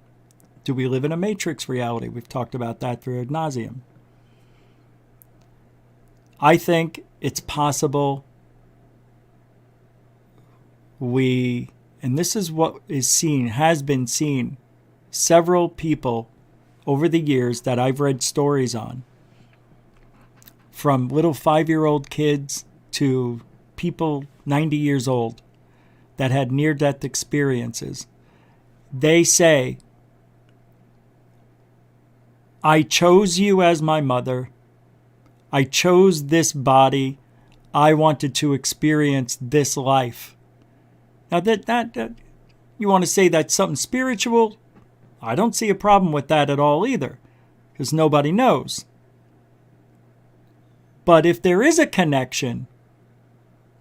Do we live in a matrix reality? We've talked about that through ad nauseum. I think it's possible and this is what is seen, has been seen, several people over the years that I've read stories on, from little 5-year-old kids to people 90 years old that had near-death experiences. They say, I chose you as my mother. I chose this body. I wanted to experience this life. Now that you want to say that's something spiritual? I don't see a problem with that at all either, because nobody knows. But if there is a connection,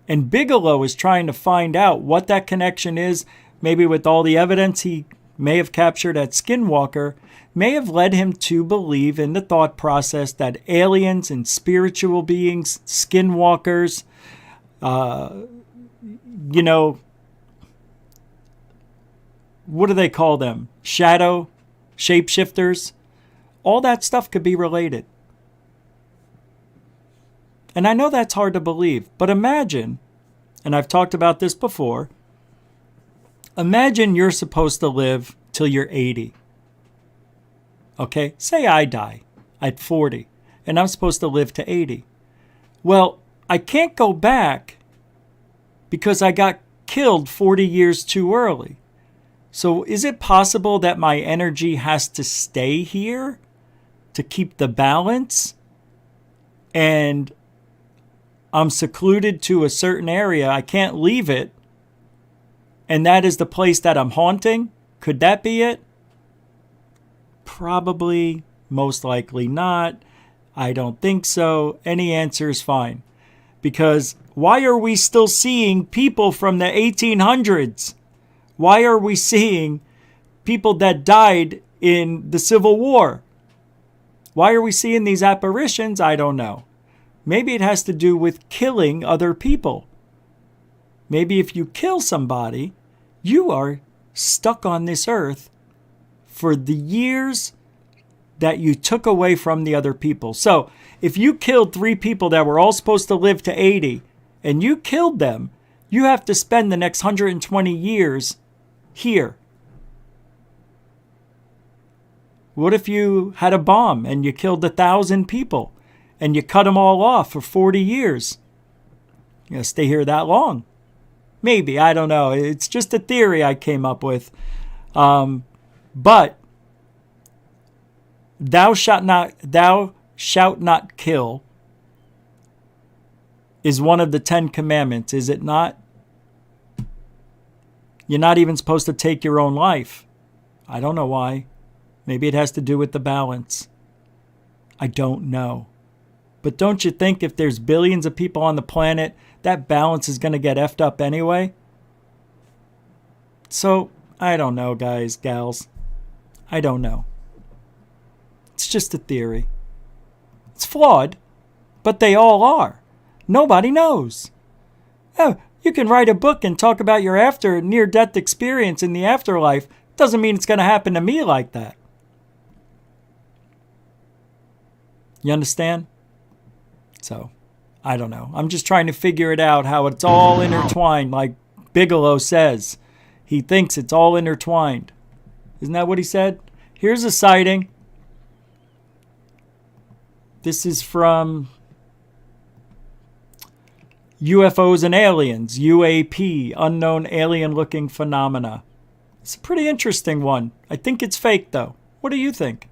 and Bigelow is trying to find out what that connection is, maybe with all the evidence he may have captured at Skinwalker, may have led him to believe in the thought process that aliens and spiritual beings, skinwalkers, what do they call them? Shadow, shapeshifters. All that stuff could be related. And I know that's hard to believe, but imagine, and I've talked about this before, imagine you're supposed to live till you're 80. Okay? Say I die at 40, and I'm supposed to live to 80. Well, I can't go back because I got killed 40 years too early. So is it possible that my energy has to stay here to keep the balance? And I'm secluded to a certain area. I can't leave it. And that is the place that I'm haunting? Could that be it? Probably, most likely not. I don't think so. Any answer is fine. Because why are we still seeing people from the 1800s? Why are we seeing people that died in the Civil War? Why are we seeing these apparitions? I don't know. Maybe it has to do with killing other people. Maybe if you kill somebody, you are stuck on this earth for the years that you took away from the other people. So if you killed 3 people that were all supposed to live to 80 and you killed them, you have to spend the next 120 years here. What if you had a bomb and you killed 1,000 people and you cut them all off for 40 years? You gonna stay here that long? Maybe, I don't know. It's just a theory I came up with. But thou shalt not kill is one of the 10 commandments, is it not? You're not even supposed to take your own life. I don't know why. Maybe it has to do with the balance. I don't know. But don't you think if there's billions of people on the planet, that balance is going to get effed up anyway? So, I don't know, guys, gals. I don't know. It's just a theory. It's flawed, but they all are. Nobody knows. Oh, you can write a book and talk about your near-death experience in the afterlife. Doesn't mean it's going to happen to me like that. You understand? So, I don't know. I'm just trying to figure it out, how it's all intertwined, like Bigelow says. He thinks it's all intertwined. Isn't that what he said? Here's a sighting. This is from UFOs and Aliens, UAP, Unknown Alien-Looking Phenomena. It's a pretty interesting one. I think it's fake, though. What do you think?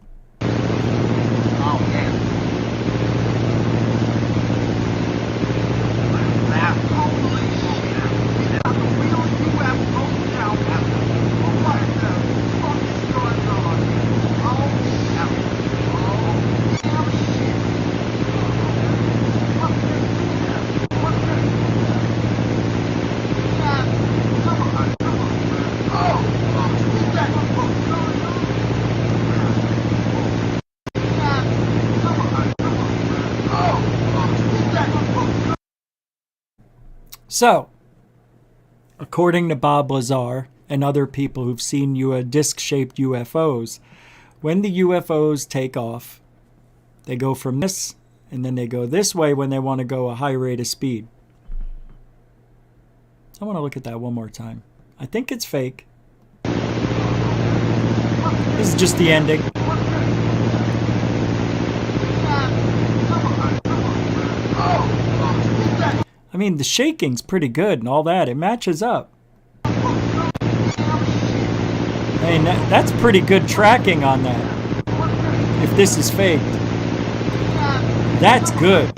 So, according to Bob Lazar and other people who've seen disc-shaped UFOs, when the UFOs take off, they go from this, and then they go this way when they want to go a high rate of speed. I want to look at that one more time. I think it's fake. This is just the ending. I mean, the shaking's pretty good and all that. It matches up. I mean, that's pretty good tracking on that. If this is faked. That's good.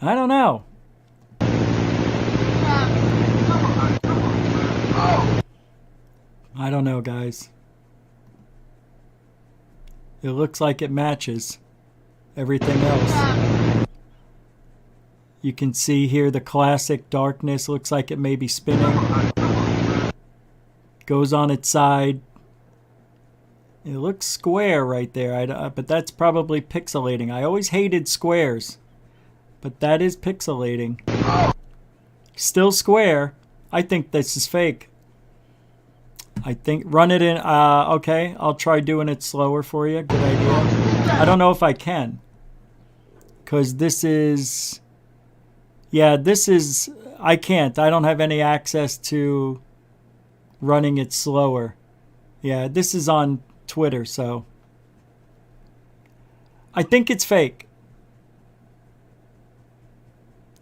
I don't know. I don't know, guys. It looks like it matches everything else. You can see here the classic darkness. Looks like it may be spinning. Goes on its side. It looks square right there, but that's probably pixelating. I always hated squares, but that is pixelating. Still square. I think this is fake. I think, run it in, okay, I'll try doing it slower for you. Good idea. I don't know if I can. Because this is... Yeah, this is... I can't. I don't have any access to running it slower. Yeah, this is on Twitter, so... I think it's fake.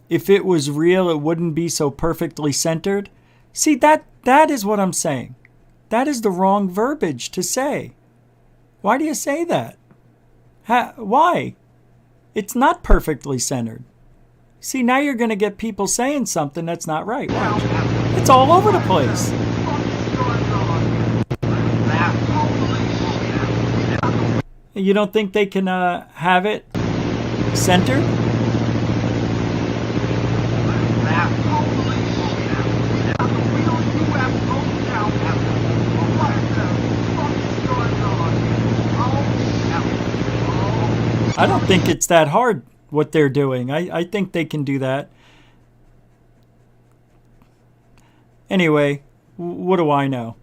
If it was real, it wouldn't be so perfectly centered. See, that is what I'm saying. That is the wrong verbiage to say. Why do you say that? Why? It's not perfectly centered. See, now you're going to get people saying something that's not right. Watch. It's all over the place. You don't think they can have it centered? I don't think it's that hard what they're doing. I think they can do that. Anyway, what do I know?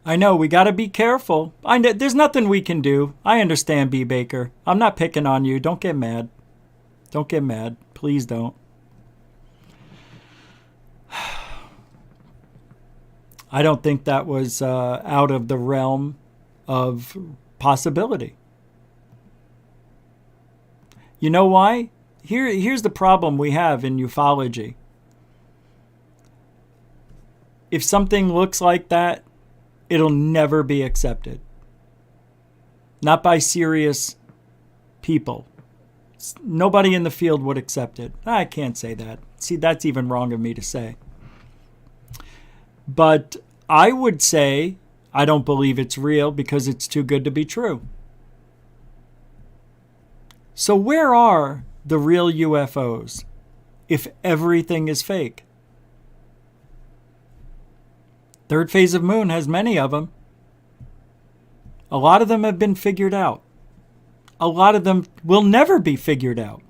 I know we got to be careful. There's nothing we can do. I understand, B. Baker. I'm not picking on you. Don't get mad. Don't get mad. Please don't. I don't think that was out of the realm of possibility. You know why? Here's the problem we have in ufology. If something looks like that, it'll never be accepted. Not by serious people. Nobody in the field would accept it. I can't say that. See, that's even wrong of me to say. But I would say I don't believe it's real because it's too good to be true. So where are the real UFOs if everything is fake? Third phase of moon has many of them. A lot of them have been figured out. A lot of them will never be figured out.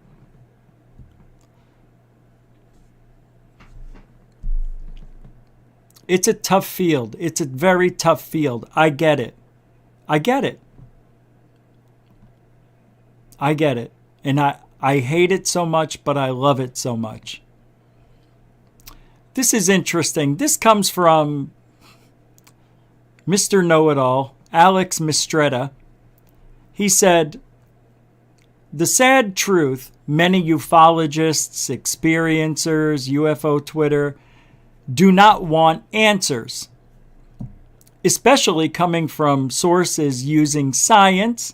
It's a tough field. It's a very tough field. I get it. I get it. I get it. And I hate it so much, but I love it so much. This is interesting. This comes from Mr. Know-It-All, Alex Mistretta. He said, "The sad truth, many ufologists, experiencers, UFO Twitter do not want answers, especially coming from sources using science,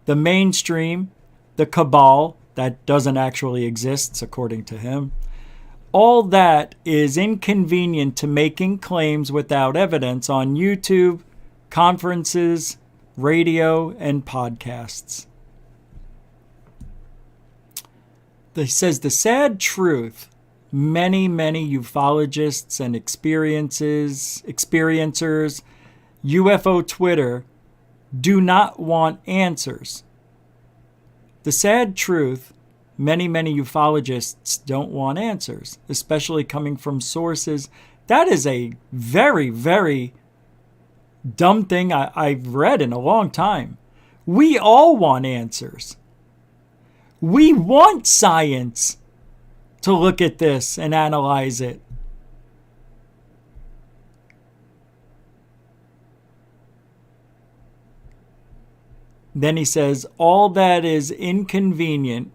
the mainstream, the cabal that doesn't actually exist, according to him. All that is inconvenient to making claims without evidence on YouTube, conferences, radio, and podcasts." He says, "The sad truth, many ufologists and experiencers, UFO Twitter, do not want answers. The sad truth, many ufologists don't want answers, especially coming from sources." That is a very, very dumb thing I've read in a long time. We all want answers. We want science to look at this and analyze it. Then he says, all that is inconvenient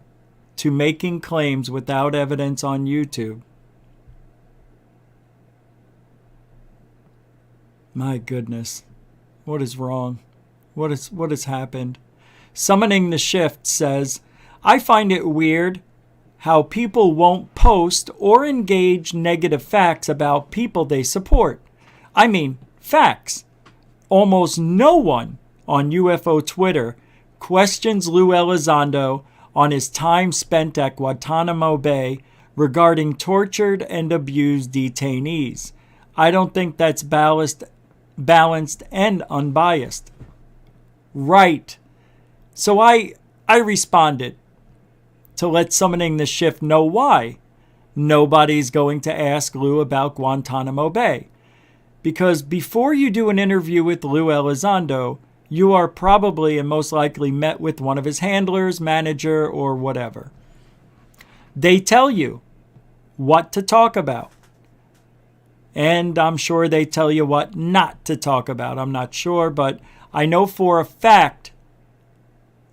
to making claims without evidence on YouTube. My goodness. What is wrong? What has happened? Summoning the Shift says, "I find it weird how people won't post or engage negative facts about people they support. I mean, facts. Almost no one on UFO Twitter questions Lou Elizondo on his time spent at Guantanamo Bay regarding tortured and abused detainees. I don't think that's balanced and unbiased." Right. So I responded to let Summoning the Shift know why nobody's going to ask Lou about Guantanamo Bay. Because before you do an interview with Lou Elizondo, you are probably and most likely met with one of his handlers, manager, or whatever. They tell you what to talk about. And I'm sure they tell you what not to talk about. I'm not sure, but I know for a fact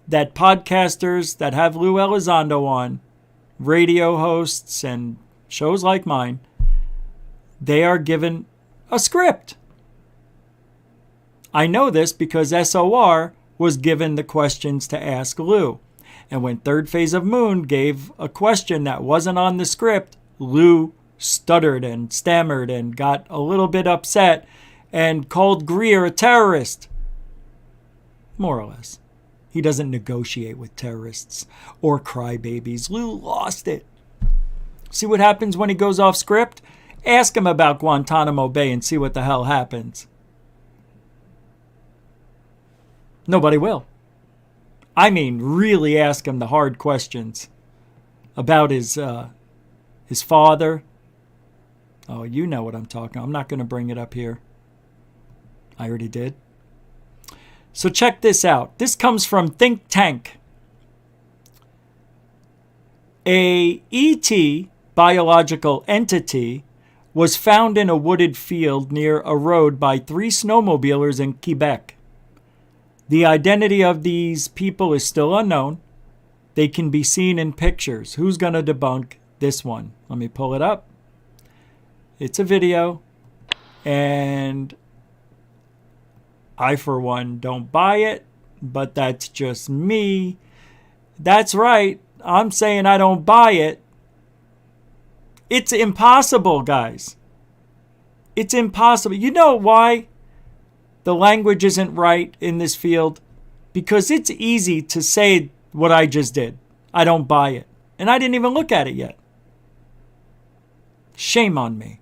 that podcasters that have Lou Elizondo on, radio hosts and shows like mine, they are given a script. I know this because SOR was given the questions to ask Lou. And when Third Phase of Moon gave a question that wasn't on the script, Lou stuttered and stammered and got a little bit upset and called Greer a terrorist. More or less. He doesn't negotiate with terrorists or crybabies. Lou lost it. See what happens when he goes off script? Ask him about Guantanamo Bay and see what the hell happens. Nobody will. I mean, really ask him the hard questions about his father. Oh, you know what I'm talking about. I'm not going to bring it up here. I already did. So check this out. This comes from Think Tank. A ET, biological entity, was found in a wooded field near a road by 3 snowmobilers in Quebec. The identity of these people is still unknown. They can be seen in pictures. Who's going to debunk this one? Let me pull it up. It's a video. And I, for one, don't buy it. But that's just me. That's right. I'm saying I don't buy it. It's impossible, guys. It's impossible. You know why the language isn't right in this field? Because it's easy to say what I just did. I don't buy it. And I didn't even look at it yet. Shame on me.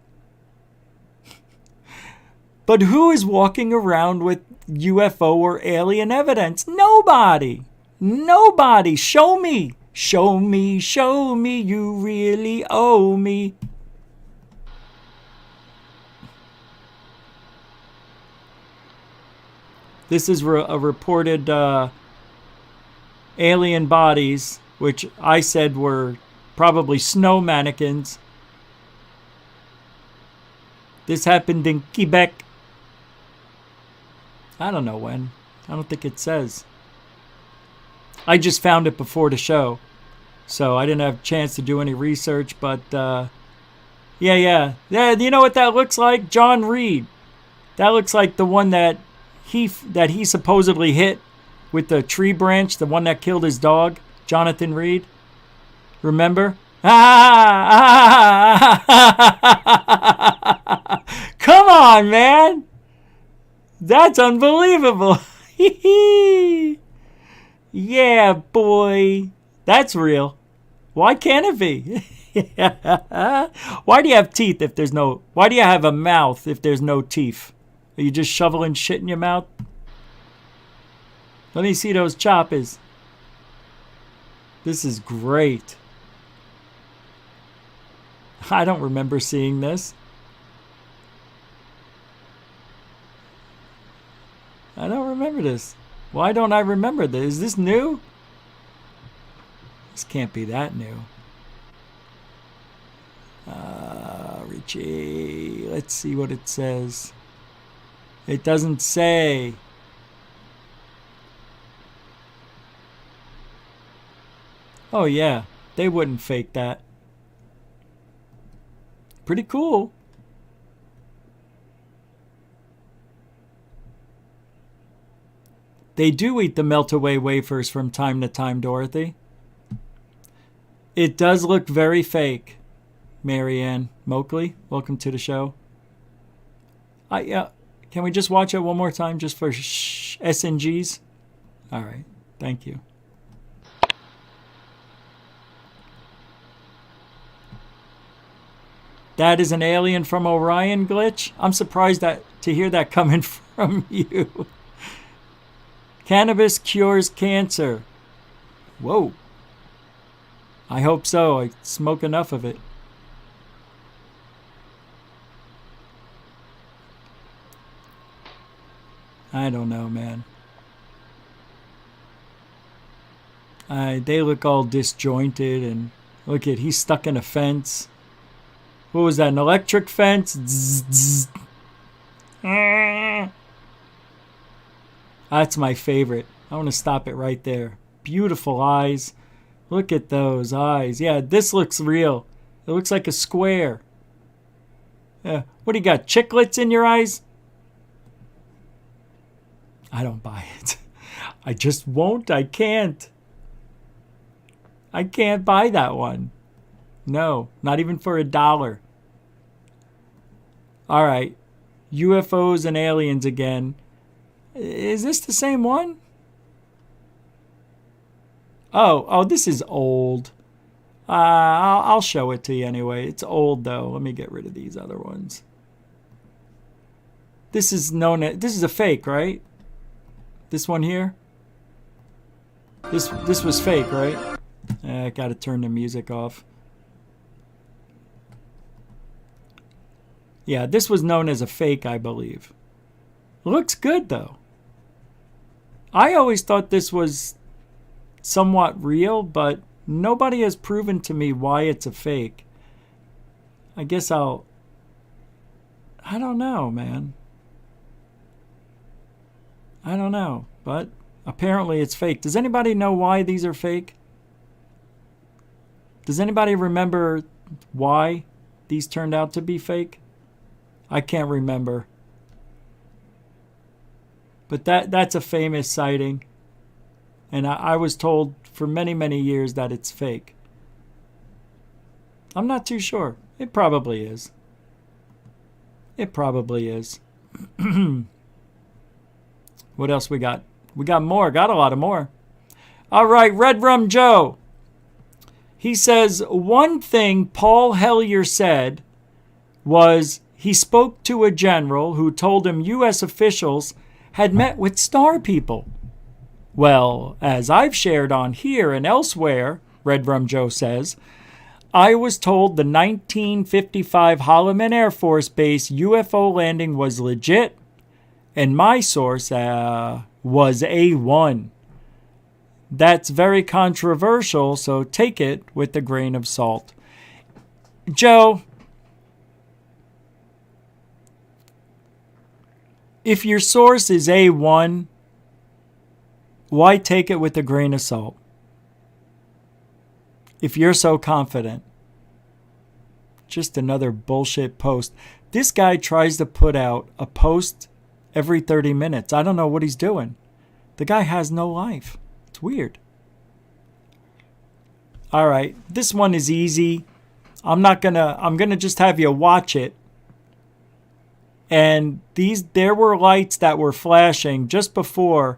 But who is walking around with UFO or alien evidence? Nobody. Nobody. Show me. Show me, show me, you really owe me. This is a reported alien bodies, which I said were probably snow mannequins. This happened in Quebec. I don't know when. I don't think it says. I just found it before the show, so I didn't have a chance to do any research, but yeah, you know what that looks like? John Reed. That looks like the one that he supposedly hit with the tree branch, the one that killed his dog, Jonathan Reed. Remember? Come on, man. That's unbelievable. Yeah, boy. That's real. Why can't it be? Why do you have teeth if there's no... Why do you have a mouth if there's no teeth? Are you just shoveling shit in your mouth? Let me see those choppers. This is great. I don't remember seeing this. I don't remember this. Why don't I remember this? Is this new? This can't be that new. Richie, let's see what it says. It doesn't say. Oh yeah, they wouldn't fake that. Pretty cool. They do eat the melt-away wafers from time to time, Dorothy. It does look very fake. Marianne Moakley, welcome to the show. Can we just watch it one more time just for SNGs? All right, thank you. That is an alien from Orion glitch? I'm surprised to hear that coming from you. Cannabis cures cancer. Whoa. I hope so. I smoke enough of it. I don't know, man. They look all disjointed, and look at, he's stuck in a fence. What was that, an electric fence? Zzz, zzz. That's my favorite. I want to stop it right there. Beautiful eyes. Look at those eyes. Yeah, this looks real. It looks like a square. Yeah. What do you got, chiclets in your eyes? I don't buy it. I just won't. I can't. I can't buy that one. No, not even for $1. All right. UFOs and aliens again. Is this the same one? Oh, this is old. I'll show it to you anyway. It's old though. Let me get rid of these other ones. This is known as, this is a fake, right? This one here? This was fake, right? I gotta turn the music off. Yeah, this was known as a fake, I believe. Looks good, though. I always thought this was somewhat real, but nobody has proven to me why it's a fake. I guess I don't know, man. I don't know, but apparently it's fake. Does anybody know why these are fake? Does anybody remember why these turned out to be fake? I can't remember. But that's a famous sighting. And I was told for many, many years that it's fake. I'm not too sure. It probably is. It probably is. What else we got? We got more. Got a lot of more. All right, Red Rum Joe. He says, one thing Paul Hellyer said was he spoke to a general who told him U.S. officials had met with star people. Well, as I've shared on here and elsewhere, Red Rum Joe says, I was told the 1955 Holloman Air Force Base UFO landing was legit, and my source was A1. That's very controversial, so take it with a grain of salt. Joe, if your source is A1, why take it with a grain of salt? If you're so confident. Just another bullshit post. This guy tries to put out a post every 30 minutes. I don't know what he's doing. The guy has no life. It's weird. All right, this one is easy. I'm gonna just have you watch it. And there were lights that were flashing just before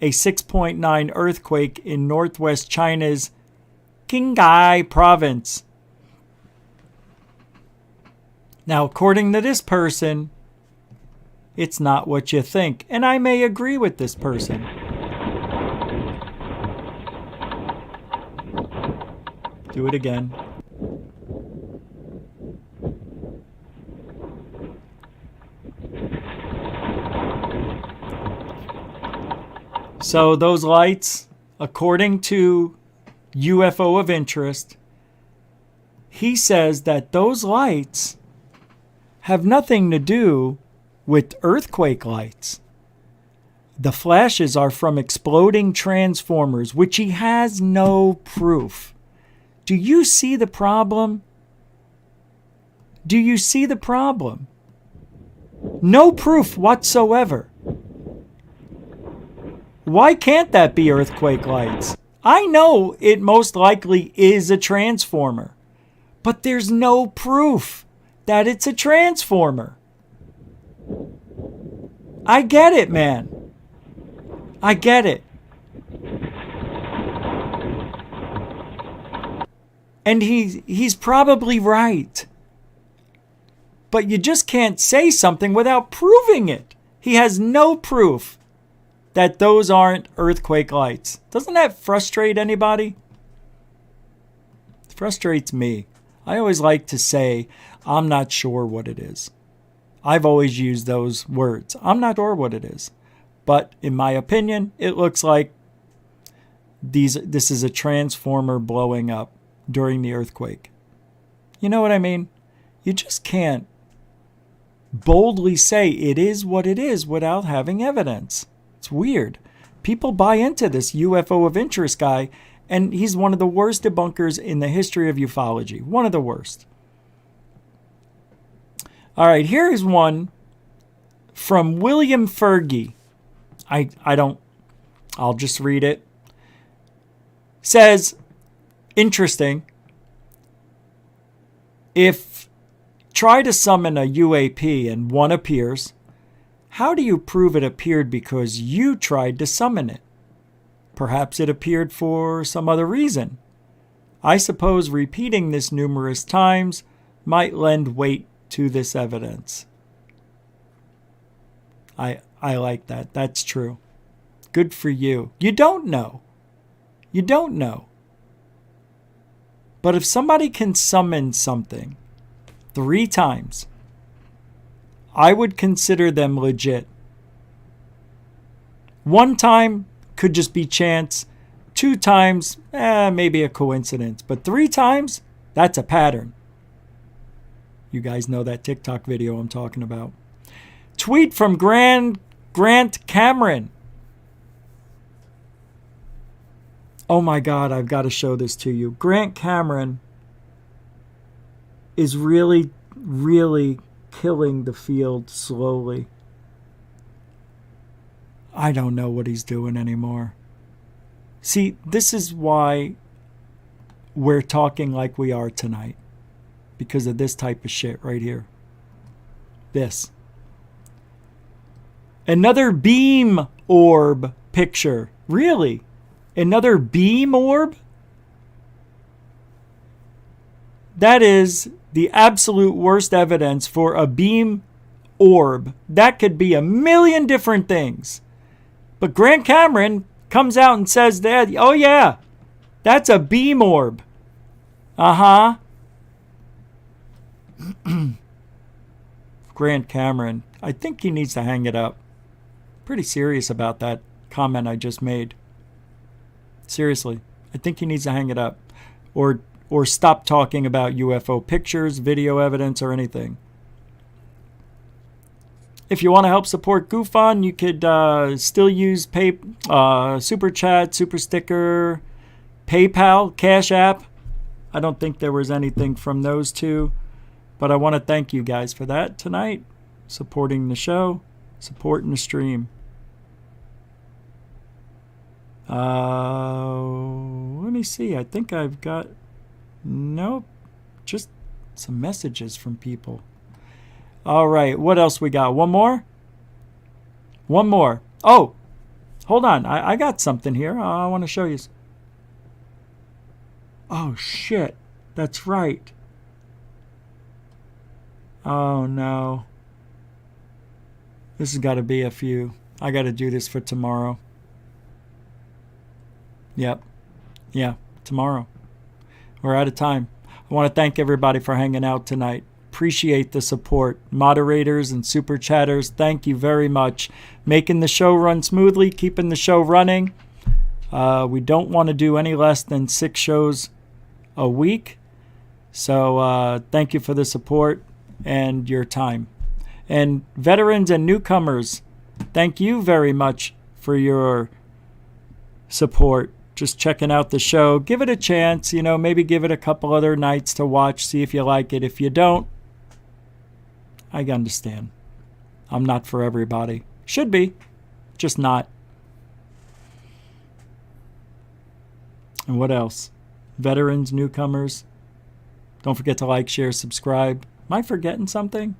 a 6.9 earthquake in northwest China's Qinghai province. Now, according to this person, it's not what you think. And I may agree with this person. Do it again. So those lights, according to UFO of Interest, he says that those lights have nothing to do with earthquake lights. The flashes are from exploding transformers, which he has no proof. Do you see the problem? Do you see the problem? No proof whatsoever. Why can't that be earthquake lights? I know it most likely is a transformer, but there's no proof that it's a transformer. I get it, man. I get it. And he's probably right. But you just can't say something without proving it. He has no proof that those aren't earthquake lights. Doesn't that frustrate anybody? It frustrates me. I always like to say, I'm not sure what it is. I've always used those words. I'm not sure what it is. But in my opinion, it looks like this is a transformer blowing up during the earthquake. You know what I mean? You just can't boldly say it is what it is without having evidence. It's weird. People buy into this UFO of Interest guy, and he's one of the worst debunkers in the history of ufology. One of the worst. All right, here is one from William Fergie. I'll just read it. Says, interesting. If try to summon a UAP and one appears, how do you prove it appeared because you tried to summon it? Perhaps it appeared for some other reason. I suppose repeating this numerous times might lend weight to this evidence. I like that. That's true. Good for you. You don't know. You don't know. But if somebody can summon something 3 times, I would consider them legit. 1 time could just be chance. 2 times, maybe a coincidence. But 3 times, that's a pattern. You guys know that TikTok video I'm talking about. Tweet from Grant Cameron. Oh my God, I've got to show this to you. Grant Cameron is really, really killing the field slowly. I don't know what he's doing anymore. See, this is why we're talking like we are tonight. Because of this type of shit right here. This. Another beam orb picture. Really? Another beam orb? That is the absolute worst evidence for a beam orb. That could be a million different things. But Grant Cameron comes out and says that, oh yeah, that's a beam orb. Uh-huh. Grant Cameron, I think he needs to hang it up. Pretty serious about that comment I just made. Seriously, I think he needs to hang it up. Or stop talking about UFO pictures, video evidence, or anything. If you want to help support GoFund, you could still use Super Chat, Super Sticker, PayPal, Cash App. I don't think there was anything from those two. But I want to thank you guys for that tonight. Supporting the show, supporting the stream. Let me see. I think I've got... Nope. Just some messages from people. All right. What else we got? One more? One more. Oh, hold on. I got something here. I want to show you. Oh, shit. That's right. Oh, no. This has got to be a few. I got to do this for tomorrow. Yep. Yeah, tomorrow. We're out of time. I want to thank everybody for hanging out tonight. Appreciate the support. Moderators and super chatters, thank you very much. Making the show run smoothly, keeping the show running. We don't want to do any less than 6 shows a week. So thank you for the support and your time. And veterans and newcomers, thank you very much for your support. Just checking out the show. Give it a chance, maybe give it a couple other nights to watch, see if you like it. If you don't, I understand. I'm not for everybody. Should be, just not. And what else? Veterans, newcomers, don't forget to like, share, subscribe. Am I forgetting something?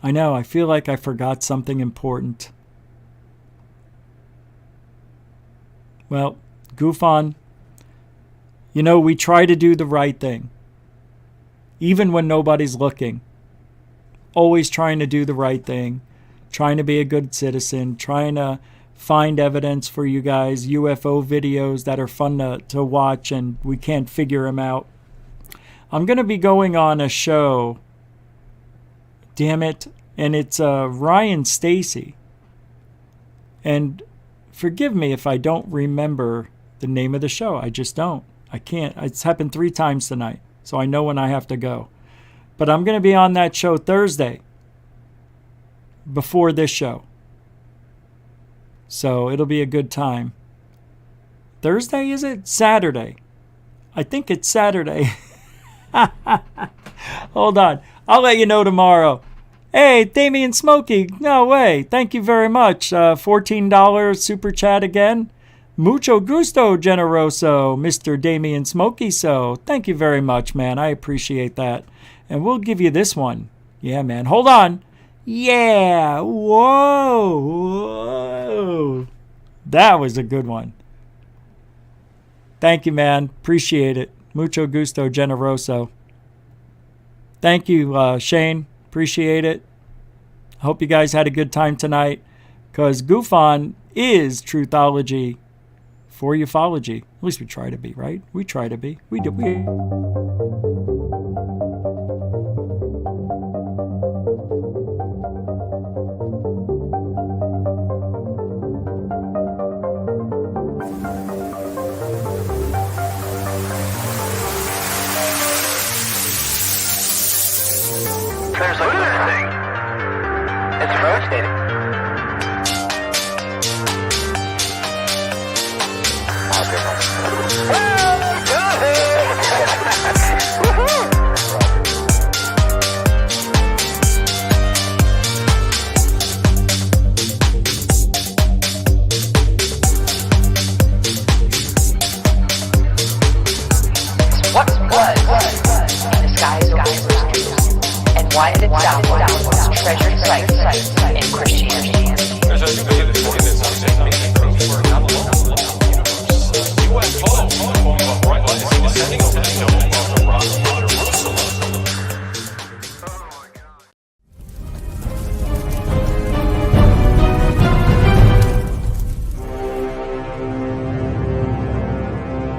I know, I feel like I forgot something important. Well, goof on. We try to do the right thing. Even when nobody's looking. Always trying to do the right thing. Trying to be a good citizen. Trying to find evidence for you guys. UFO videos that are fun to watch and we can't figure them out. I'm going to be going on a show. Damn it. And it's Ryan Stacy. And forgive me if I don't remember the name of the show. I just don't. I can't. It's happened 3 times tonight. So I know when I have to go. But I'm going to be on that show Thursday. Before this show. So it'll be a good time. Thursday, is it? Saturday. I think it's Saturday. Hold on. I'll let you know tomorrow. Hey, Damien Smokey. No way. Thank you very much. $14 super chat again. Mucho gusto, generoso, Mr. Damien Smokey. So thank you very much, man. I appreciate that. And we'll give you this one. Yeah, man. Hold on. Yeah. Whoa. Whoa. That was a good one. Thank you, man. Appreciate it. Mucho gusto, generoso. Thank you, Shane. Appreciate it. Hope you guys had a good time tonight. Because Goofon is truthology for ufology. At least we try to be, right? We try to be. We do. There's a good thing. It's rotating. What was in the skies over Greece? And why did it downward treasured sites in Christianity?